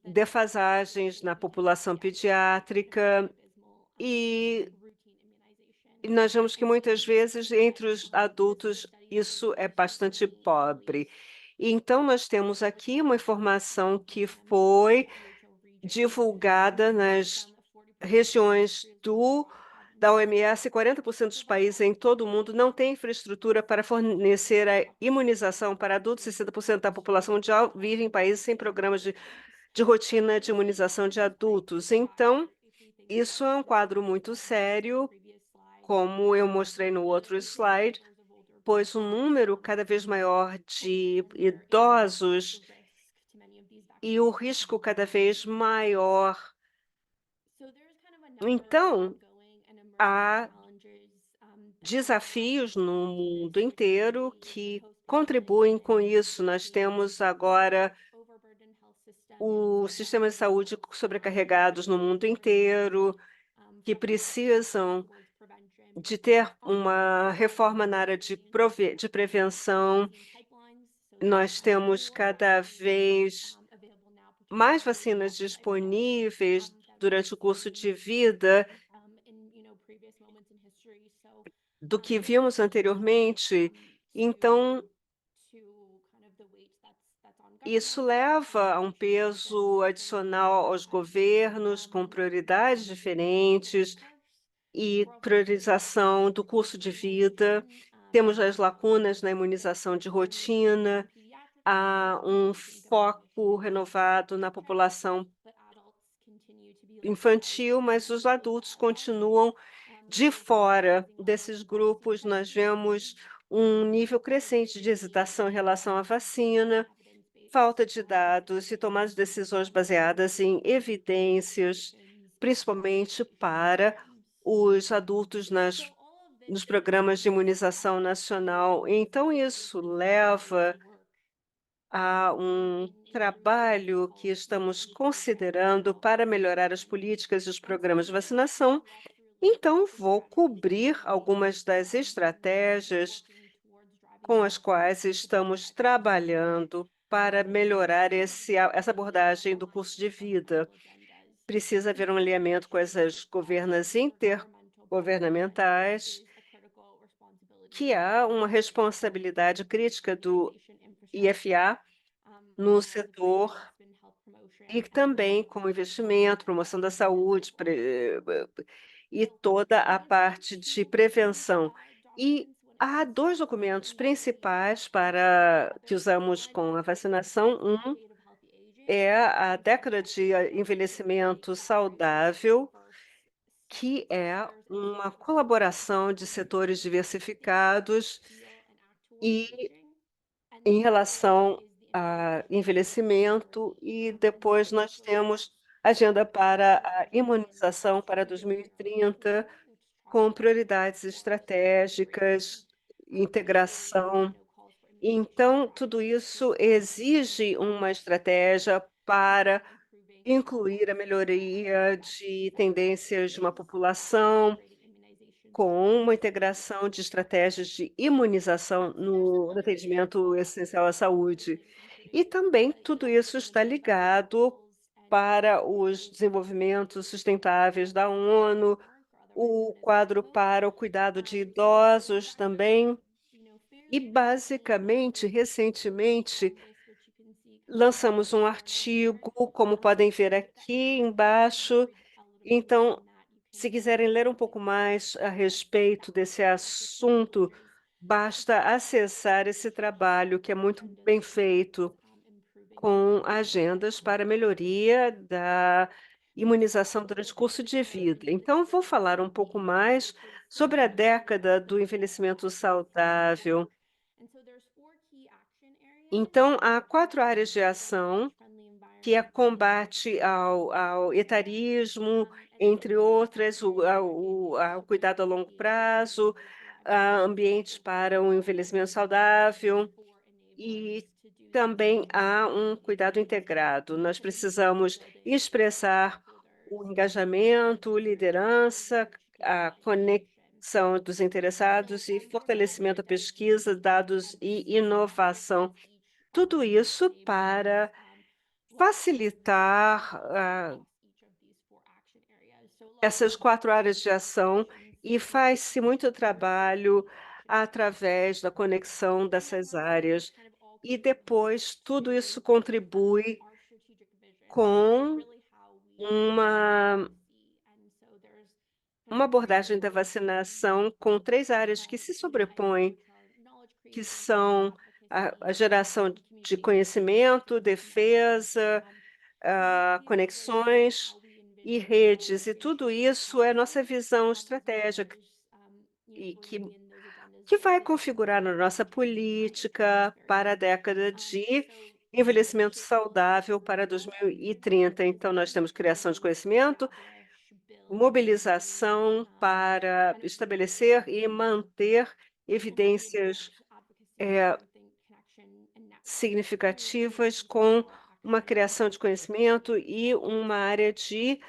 defasagens na população pediátrica, e nós vemos que muitas vezes entre os adultos isso é bastante pobre. Então, nós temos aqui uma informação que foi divulgada nas regiões da OMS. 40% dos países em todo o mundo não têm infraestrutura para fornecer a imunização para adultos. 60% da população mundial vive em países sem programas de de rotina de imunização de adultos. Então, isso é um quadro muito sério, como eu mostrei no outro slide, pois um número cada vez maior de idosos e o risco cada vez maior. Então, há desafios no mundo inteiro que contribuem com isso. Nós temos agora os sistemas de saúde sobrecarregados no mundo inteiro, que precisam de ter uma reforma na área de prevenção. Nós temos cada vez mais vacinas disponíveis durante o curso de vida do que vimos anteriormente. Então, isso leva a um peso adicional aos governos, com prioridades diferentes e priorização do curso de vida. Temos as lacunas na imunização de rotina, há um foco renovado na população infantil, mas os adultos continuam de fora desses grupos. Nós vemos um nível crescente de hesitação em relação à vacina, falta de dados e tomar de decisões baseadas em evidências, principalmente para os adultos nos programas de imunização nacional. Então, isso leva a um trabalho que estamos considerando para melhorar as políticas e os programas de vacinação. Então, vou cobrir algumas das estratégias com as quais estamos trabalhando para melhorar essa abordagem do curso de vida. Precisa haver um alinhamento com essas governas intergovernamentais, que há uma responsabilidade crítica do IFA no setor e também com investimento, promoção da saúde e toda a parte de prevenção. E há dois documentos principais que usamos com a vacinação. Um é a década de envelhecimento saudável, que é uma colaboração de setores diversificados e em relação a envelhecimento, e depois nós temos agenda para a imunização para 2030, com prioridades estratégicas, integração. Então, tudo isso exige uma estratégia para incluir a melhoria de tendências de uma população, com uma integração de estratégias de imunização no atendimento essencial à saúde. E também tudo isso está ligado para os desenvolvimentos sustentáveis da ONU, o quadro para o cuidado de idosos também. E, basicamente, recentemente, lançamos um artigo, como podem ver aqui embaixo. Então, se quiserem ler um pouco mais a respeito desse assunto, basta acessar esse trabalho, que é muito bem feito, com agendas para melhoria da imunização durante o curso de vida. Então, vou falar um pouco mais sobre a década do envelhecimento saudável. Então, há 4 áreas de ação, que é combate ao etarismo, entre outras, ao cuidado a longo prazo, ambientes para um envelhecimento saudável, e também há um cuidado integrado. Nós precisamos expressar o engajamento, liderança, a conexão dos interessados e fortalecimento da pesquisa, dados e inovação. Tudo isso para facilitar essas 4 áreas de ação, e faz-se muito trabalho através da conexão dessas áreas. E depois tudo isso contribui com uma abordagem da vacinação com 3 áreas que se sobrepõem, que são a geração de conhecimento, defesa, conexões e redes, e tudo isso é nossa visão estratégica e que vai configurar a nossa política para a década de envelhecimento saudável para 2030. Então, nós temos criação de conhecimento, mobilização para estabelecer e manter evidências significativas com uma criação de conhecimento e uma área de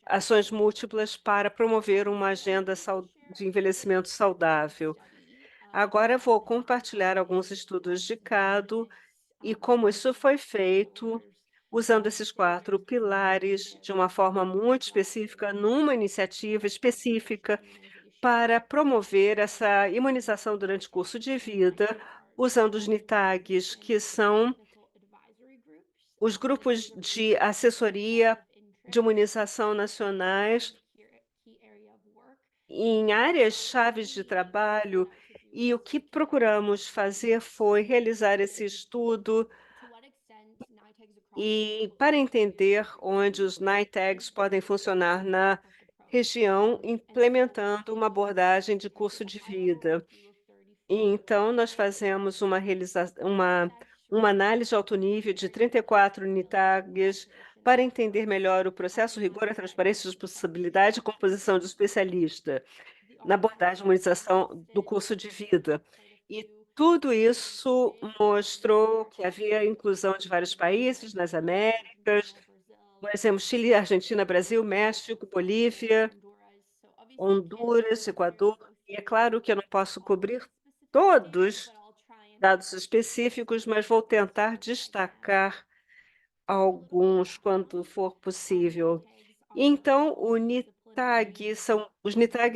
ações múltiplas para promover uma agenda de envelhecimento saudável. Agora eu vou compartilhar alguns estudos de caso e como isso foi feito usando esses 4 pilares de uma forma muito específica, numa iniciativa específica para promover essa imunização durante o curso de vida, usando os NITAGs, que são os grupos de assessoria de imunização nacionais em áreas chaves de trabalho, e o que procuramos fazer foi realizar esse estudo e para entender onde os NITAGs podem funcionar na região, implementando uma abordagem de curso de vida. E então nós fazemos uma análise de alto nível de 34 NITAGs para entender melhor o processo, o rigor, a transparência, a responsabilidade e composição do especialista na abordagem de imunização do curso de vida. E tudo isso mostrou que havia inclusão de vários países nas Américas, por exemplo, Chile, Argentina, Brasil, México, Bolívia, Honduras, Equador, e é claro que eu não posso cobrir todos dados específicos, mas vou tentar destacar alguns quando for possível. Então, os NITAGs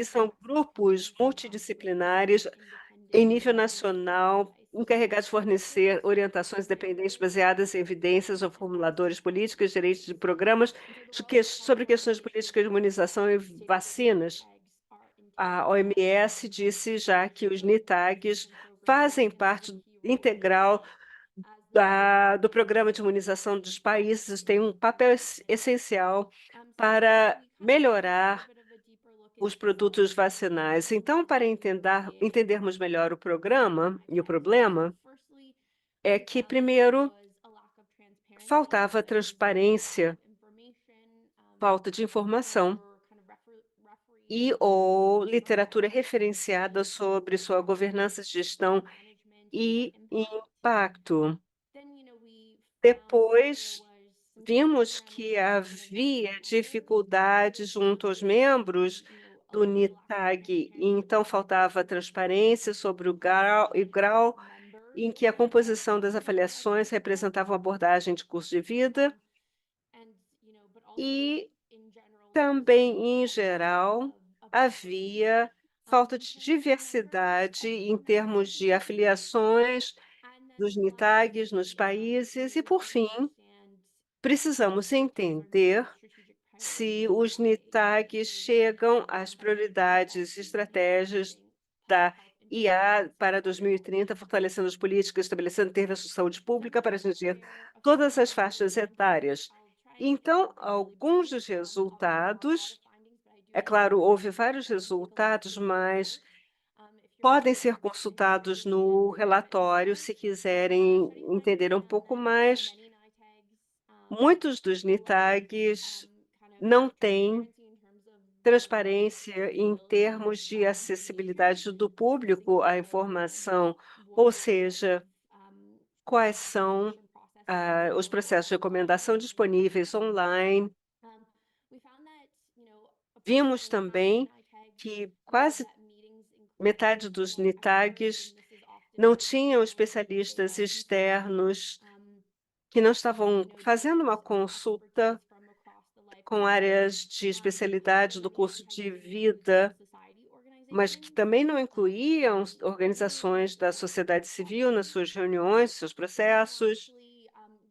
são grupos multidisciplinares em nível nacional, encarregados de fornecer orientações dependentes baseadas em evidências aos formuladores políticos, gerentes de programas sobre questões de política de imunização e vacinas. A OMS disse já que os NITAGs fazem parte integral do programa de imunização dos países, têm um papel essencial para melhorar os produtos vacinais. Então, para entendermos melhor o programa e o problema, é que, primeiro, faltava transparência, falta de informação ou literatura referenciada sobre sua governança, gestão e impacto. Depois, vimos que havia dificuldade junto aos membros do NITAG, e então faltava transparência sobre o grau em que a composição das avaliações representava uma abordagem de curso de vida e também, em geral, havia falta de diversidade em termos de afiliações dos NITAGs nos países e, por fim, precisamos entender se os NITAGs chegam às prioridades e estratégias da IA para 2030, fortalecendo as políticas, estabelecendo intervenção de saúde pública para atingir todas as faixas etárias. Então, alguns dos resultados, é claro, houve vários resultados, mas podem ser consultados no relatório se quiserem entender um pouco mais. Muitos dos NITAGs não têm transparência em termos de acessibilidade do público à informação, ou seja, quais são os processos de recomendação disponíveis online. Vimos também que quase metade dos NITAGs não tinham especialistas externos que não estavam fazendo uma consulta com áreas de especialidade do curso de vida, mas que também não incluíam organizações da sociedade civil nas suas reuniões, seus processos.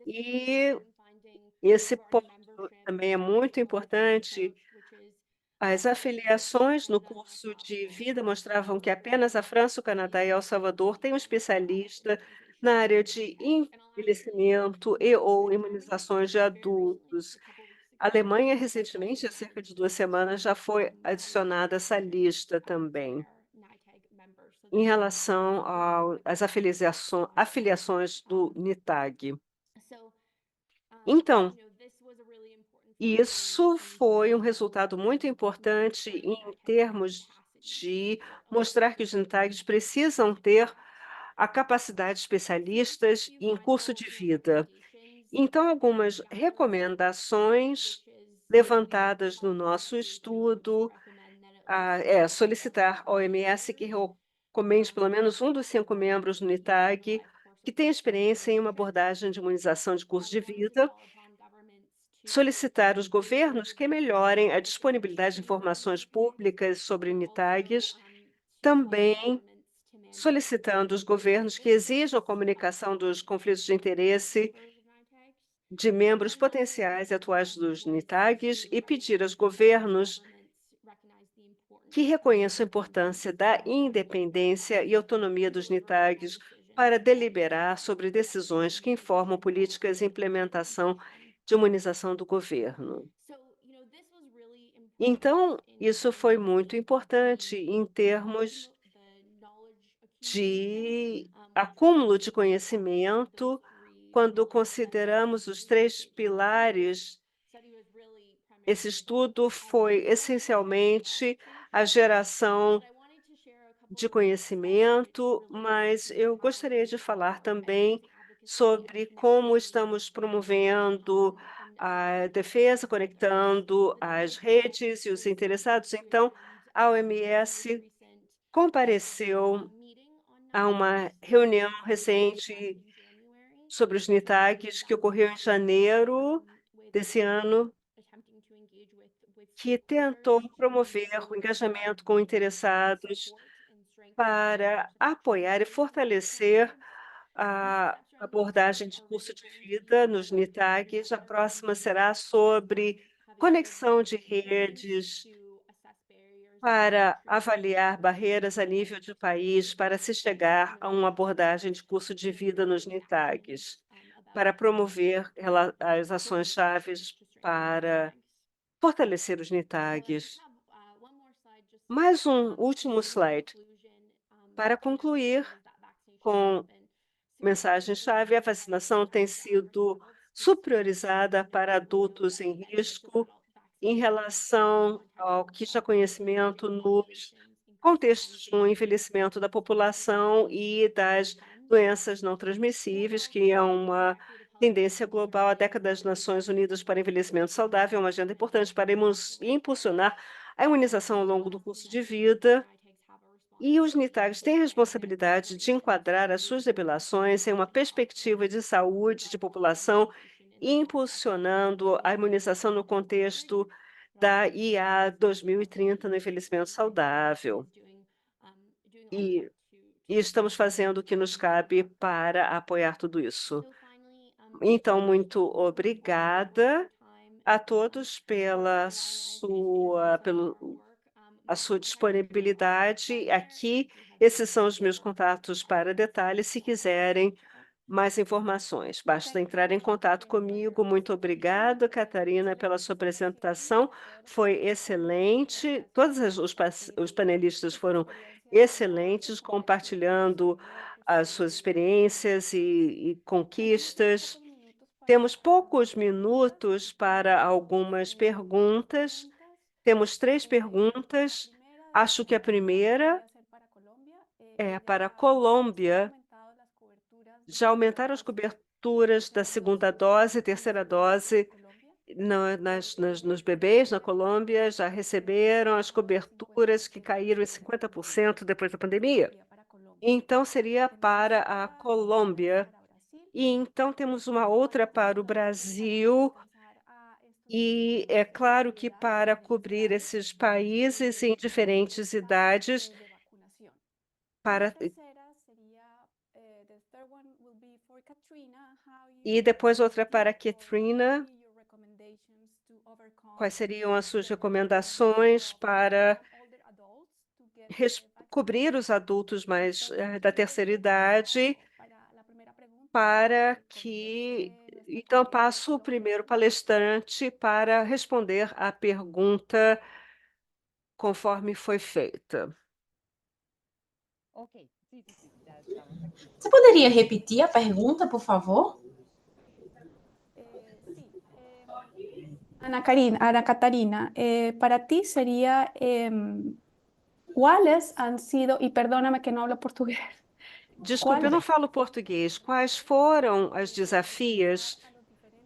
E esse ponto também é muito importante. As afiliações no curso de vida mostravam que apenas a França, o Canadá e El Salvador têm um especialista na área de envelhecimento e ou imunizações de adultos. A Alemanha, recentemente, há cerca de 2 semanas, já foi adicionada a essa lista também, em relação às afiliações do NITAG. Então, isso foi um resultado muito importante em termos de mostrar que os NITAGs precisam ter a capacidade de especialistas em curso de vida. Então, algumas recomendações levantadas no nosso estudo, solicitar ao OMS que recomende pelo menos um dos 5 membros do NITAG que tenha experiência em uma abordagem de imunização de curso de vida, solicitar os governos que melhorem a disponibilidade de informações públicas sobre NITAGs, também solicitando os governos que exijam a comunicação dos conflitos de interesse de membros potenciais e atuais dos NITAGs e pedir aos governos que reconheçam a importância da independência e autonomia dos NITAGs para deliberar sobre decisões que informam políticas e implementação de imunização do governo. Então, isso foi muito importante em termos de acúmulo de conhecimento, quando consideramos os 3 pilares. Esse estudo foi essencialmente a geração de conhecimento, mas eu gostaria de falar também sobre como estamos promovendo a defesa, conectando as redes e os interessados. Então, a OMS compareceu a uma reunião recente sobre os NITAGs que ocorreu em janeiro desse ano, que tentou promover o engajamento com interessados para apoiar e fortalecer a abordagem de curso de vida nos NITAGs. A próxima será sobre conexão de redes para avaliar barreiras a nível de país para se chegar a uma abordagem de curso de vida nos NITAGs, para promover as ações chaves para fortalecer os NITAGs. Mais um último slide. Para concluir com mensagem-chave, a vacinação tem sido subpriorizada para adultos em risco em relação ao que já conhecimento nos contextos do envelhecimento da população e das doenças não transmissíveis, que é uma tendência global. A década das Nações Unidas para Envelhecimento Saudável é uma agenda importante para impulsionar a imunização ao longo do curso de vida. E os NITAGs têm a responsabilidade de enquadrar as suas depilações em uma perspectiva de saúde de população, impulsionando a imunização no contexto da IA 2030 no envelhecimento saudável. E estamos fazendo o que nos cabe para apoiar tudo isso. Então, muito obrigada a todos pela a sua disponibilidade aqui. Esses são os meus contatos para detalhes. Se quiserem mais informações, basta entrar em contato comigo. Muito obrigada, Catarina, pela sua apresentação. Foi excelente. Todos os panelistas foram excelentes, compartilhando as suas experiências e conquistas. Temos poucos minutos para algumas perguntas. Temos 3 perguntas. Acho que a primeira é para a Colômbia. Já aumentaram as coberturas da segunda dose e terceira dose nos bebês na Colômbia? Já receberam as coberturas que caíram em 50% depois da pandemia? Então, seria para a Colômbia. E então temos uma outra para o Brasil. E é claro que para cobrir esses países em diferentes idades, e depois outra para a Katrina. Quais seriam as suas recomendações para cobrir os adultos mais da terceira idade? para que... Então, passo o primeiro palestrante para responder à pergunta conforme foi feita. Você poderia repetir a pergunta, por favor? Ana Catarina, para ti sería, ¿cuáles han sido, y perdóname que no hablo portugués, Desculpe, eu não falo português. Quais foram as desafios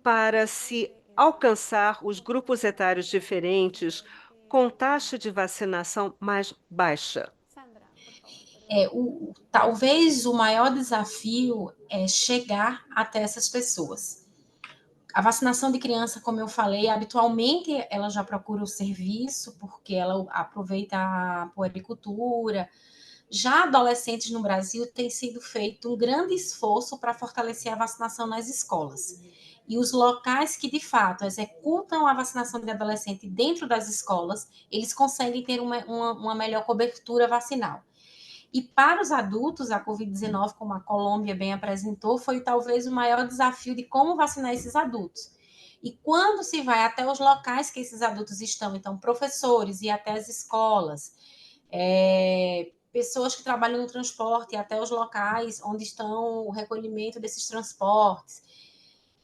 para se alcançar os grupos etários diferentes com taxa de vacinação mais baixa? Talvez o maior desafio é chegar até essas pessoas. A vacinação de criança, como eu falei, habitualmente ela já procura o serviço, porque ela aproveita a puericultura. Já adolescentes no Brasil tem sido feito um grande esforço para fortalecer a vacinação nas escolas. E os locais que, de fato, executam a vacinação de adolescente dentro das escolas, eles conseguem ter uma melhor cobertura vacinal. E para os adultos, a Covid-19, como a Colômbia bem apresentou, foi talvez o maior desafio de como vacinar esses adultos. E quando se vai até os locais que esses adultos estão, então professores e até as escolas, pessoas que trabalham no transporte e até os locais onde estão o recolhimento desses transportes,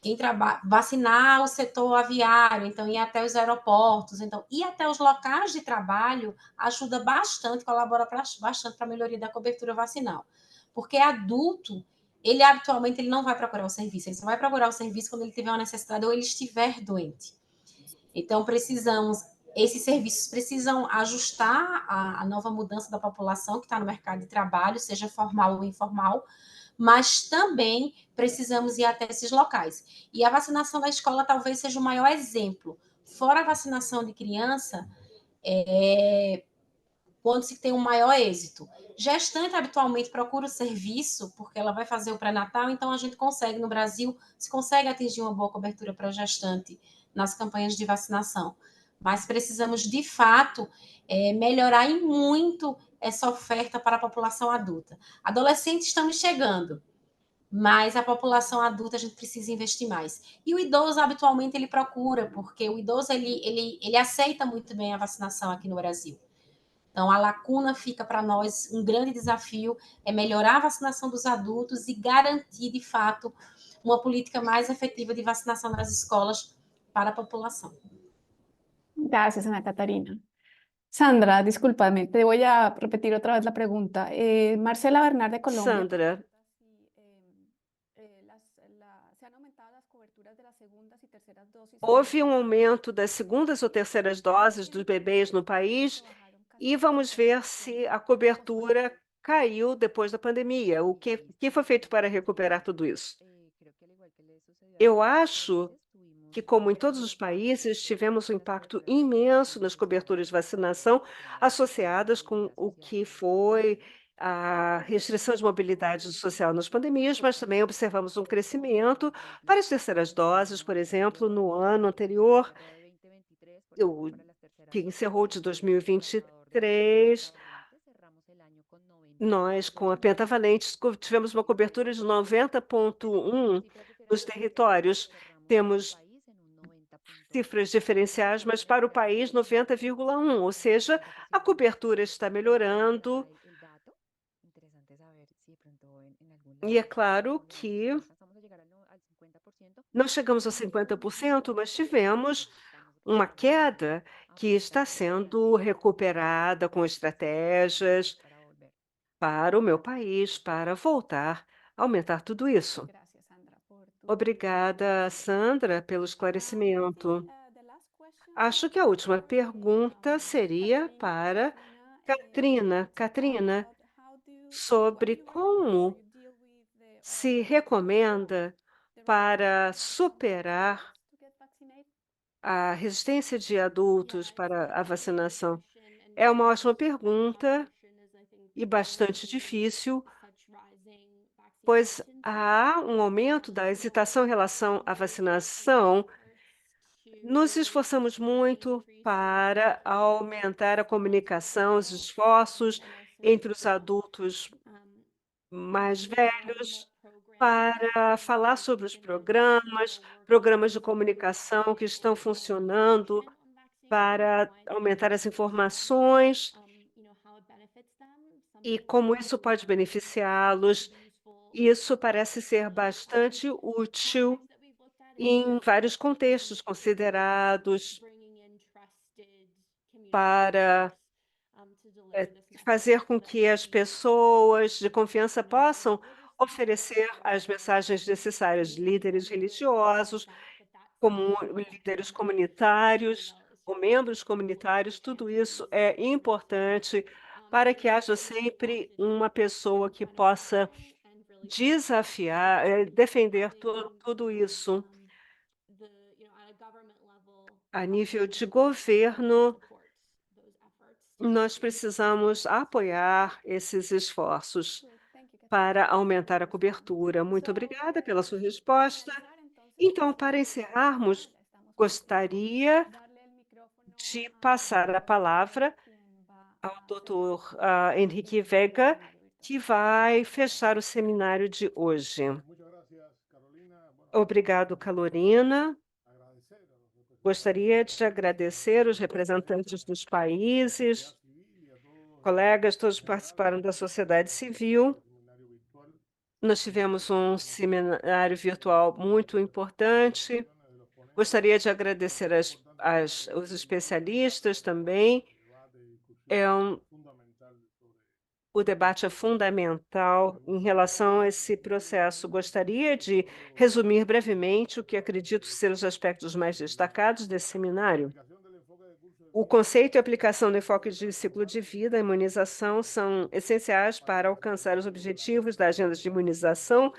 quem vacinar o setor aviário, então ir até os aeroportos, então ir até os locais de trabalho ajuda bastante, colabora bastante para a melhoria da cobertura vacinal. Porque adulto, ele habitualmente ele não vai procurar o serviço, ele só vai procurar o serviço quando ele tiver uma necessidade ou ele estiver doente. Então, esses serviços precisam ajustar a nova mudança da população que está no mercado de trabalho, seja formal ou informal, mas também precisamos ir até esses locais. E a vacinação da escola talvez seja o maior exemplo. Fora a vacinação de criança, quando se tem um maior êxito. Gestante habitualmente procura o serviço, porque ela vai fazer o pré-natal, então a gente consegue, no Brasil, se consegue atingir uma boa cobertura para gestante nas campanhas de vacinação. Mas precisamos, de fato, melhorar em muito essa oferta para a população adulta. Adolescentes estamos chegando, mas a população adulta a gente precisa investir mais. E o idoso, habitualmente, ele procura, porque o idoso, ele aceita muito bem a vacinação aqui no Brasil. Então, a lacuna fica para nós, um grande desafio é melhorar a vacinação dos adultos e garantir, de fato, uma política mais efetiva de vacinação nas escolas para a população. Gracias, Ana Catarina. Sandra, discúlpame, te voy a repetir otra vez la pregunta. Marcela Bernal de Colombia. Sandra, se han aumentado las coberturas de las segundas y terceras dosis. houve um aumento das segundas ou terceiras doses dos bebês no país e vamos ver se a cobertura caiu depois da pandemia. O que foi feito para recuperar tudo isso? Eu acho que, como em todos os países, tivemos um impacto imenso nas coberturas de vacinação associadas com o que foi a restrição de mobilidade social nas pandemias, mas também observamos um crescimento para as terceiras doses, por exemplo, no ano anterior, que encerrou de 2023, nós, com a pentavalente, tivemos uma cobertura de 90,1 nos territórios. Temos cifras diferenciais, mas para o país 90,1, ou seja, a cobertura está melhorando. E é claro que não chegamos a 50%, mas tivemos uma queda que está sendo recuperada com estratégias para o meu país, para voltar a aumentar tudo isso. Obrigada, Sandra, pelo esclarecimento. Acho que a última pergunta seria para Katrina. Katrina, sobre como se recomenda para superar a resistência de adultos para a vacinação. É uma ótima pergunta e bastante difícil, pois há um aumento da hesitação em relação à vacinação. Nos esforçamos muito para aumentar a comunicação, os esforços entre os adultos mais velhos. para falar sobre os programas de comunicação que estão funcionando para aumentar as informações e como isso pode beneficiá-los. Isso parece ser bastante útil em vários contextos considerados para fazer com que as pessoas de confiança possam oferecer as mensagens necessárias, líderes religiosos, como líderes comunitários ou membros comunitários, tudo isso é importante para que haja sempre uma pessoa que possa desafiar, defender tudo isso a nível de governo. Nós precisamos apoiar esses esforços para aumentar a cobertura. Muito obrigada pela sua resposta. Então, para encerrarmos, gostaria de passar a palavra ao Dr. Henrique Veiga, que vai fechar o seminário de hoje. Obrigado, Carolina. Gostaria de agradecer os representantes dos países, colegas, todos participaram da sociedade civil. Nós tivemos um seminário virtual muito importante. Gostaria de agradecer os especialistas também. O debate é fundamental em relação a esse processo. Gostaria de resumir brevemente o que acredito ser os aspectos mais destacados desse seminário. O conceito e a aplicação do enfoque de ciclo de vida, a imunização, são essenciais para alcançar os objetivos da Agenda de Imunização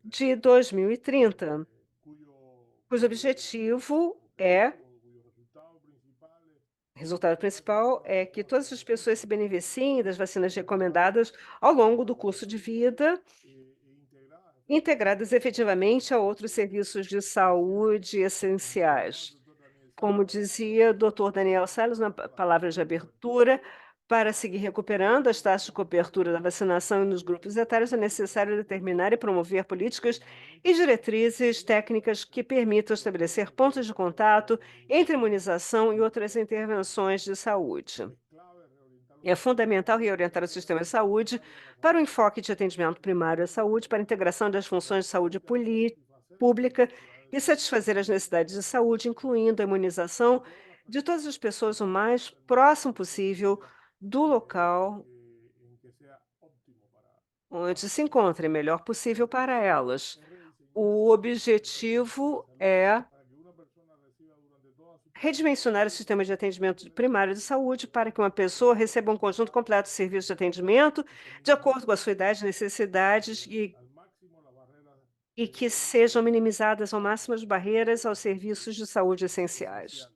de 2030, cujo resultado principal é que todas as pessoas se beneficiem das vacinas recomendadas ao longo do curso de vida, integradas efetivamente a outros serviços de saúde essenciais. Como dizia o Dr. Daniel Salles na palavra de abertura, para seguir recuperando as taxas de cobertura da vacinação nos grupos etários, é necessário determinar e promover políticas e diretrizes técnicas que permitam estabelecer pontos de contato entre imunização e outras intervenções de saúde. É fundamental reorientar o sistema de saúde para o enfoque de atendimento primário à saúde, para a integração das funções de saúde pública e satisfazer as necessidades de saúde, incluindo a imunização de todas as pessoas o mais próximo possível do local onde se encontrem, melhor possível para elas. O objetivo é redimensionar o sistema de atendimento primário de saúde para que uma pessoa receba um conjunto completo de serviços de atendimento de acordo com a sua idade e necessidades e que sejam minimizadas ao máximo as barreiras aos serviços de saúde essenciais,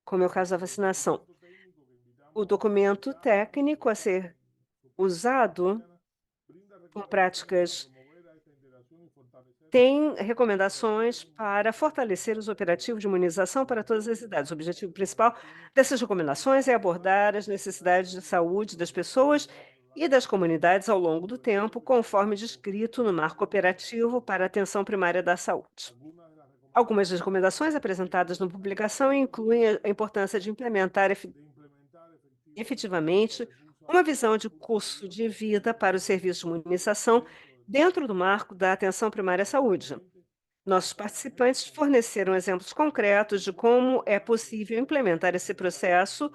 como é o caso da vacinação. O documento técnico a ser usado com práticas tem recomendações para fortalecer os operativos de imunização para todas as idades. O objetivo principal dessas recomendações é abordar as necessidades de saúde das pessoas e das comunidades ao longo do tempo, conforme descrito no Marco Operativo para a Atenção Primária da Saúde. Algumas das recomendações apresentadas na publicação incluem a importância de implementar efetivamente uma visão de curso de vida para os serviços de imunização dentro do marco da atenção primária à saúde. Nossos participantes forneceram exemplos concretos de como é possível implementar esse processo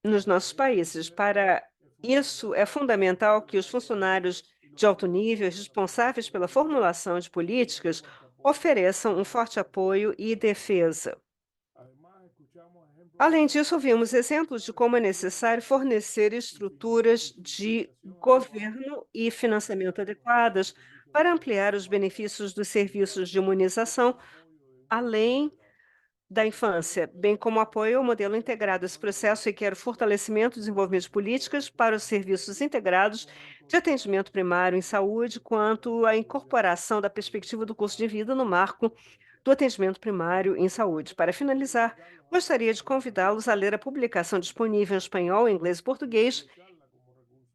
nos nossos países. Para isso, é fundamental que os funcionários de alto nível, responsáveis pela formulação de políticas, ofereçam um forte apoio e defesa. Além disso, ouvimos exemplos de como é necessário fornecer estruturas de governo e financiamento adequadas para ampliar os benefícios dos serviços de imunização, além da infância, bem como apoio ao modelo integrado. Esse processo requer fortalecimento e desenvolvimento de políticas para os serviços integrados de atendimento primário em saúde, quanto à incorporação da perspectiva do curso de vida no marco do atendimento primário em saúde. Para finalizar, gostaria de convidá-los a ler a publicação disponível em espanhol, inglês e português,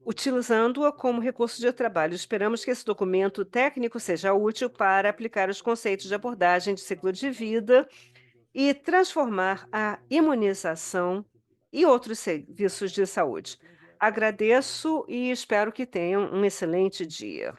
utilizando-a como recurso de trabalho. Esperamos que esse documento técnico seja útil para aplicar os conceitos de abordagem de ciclo de vida e transformar a imunização e outros serviços de saúde. Agradeço e espero que tenham um excelente dia.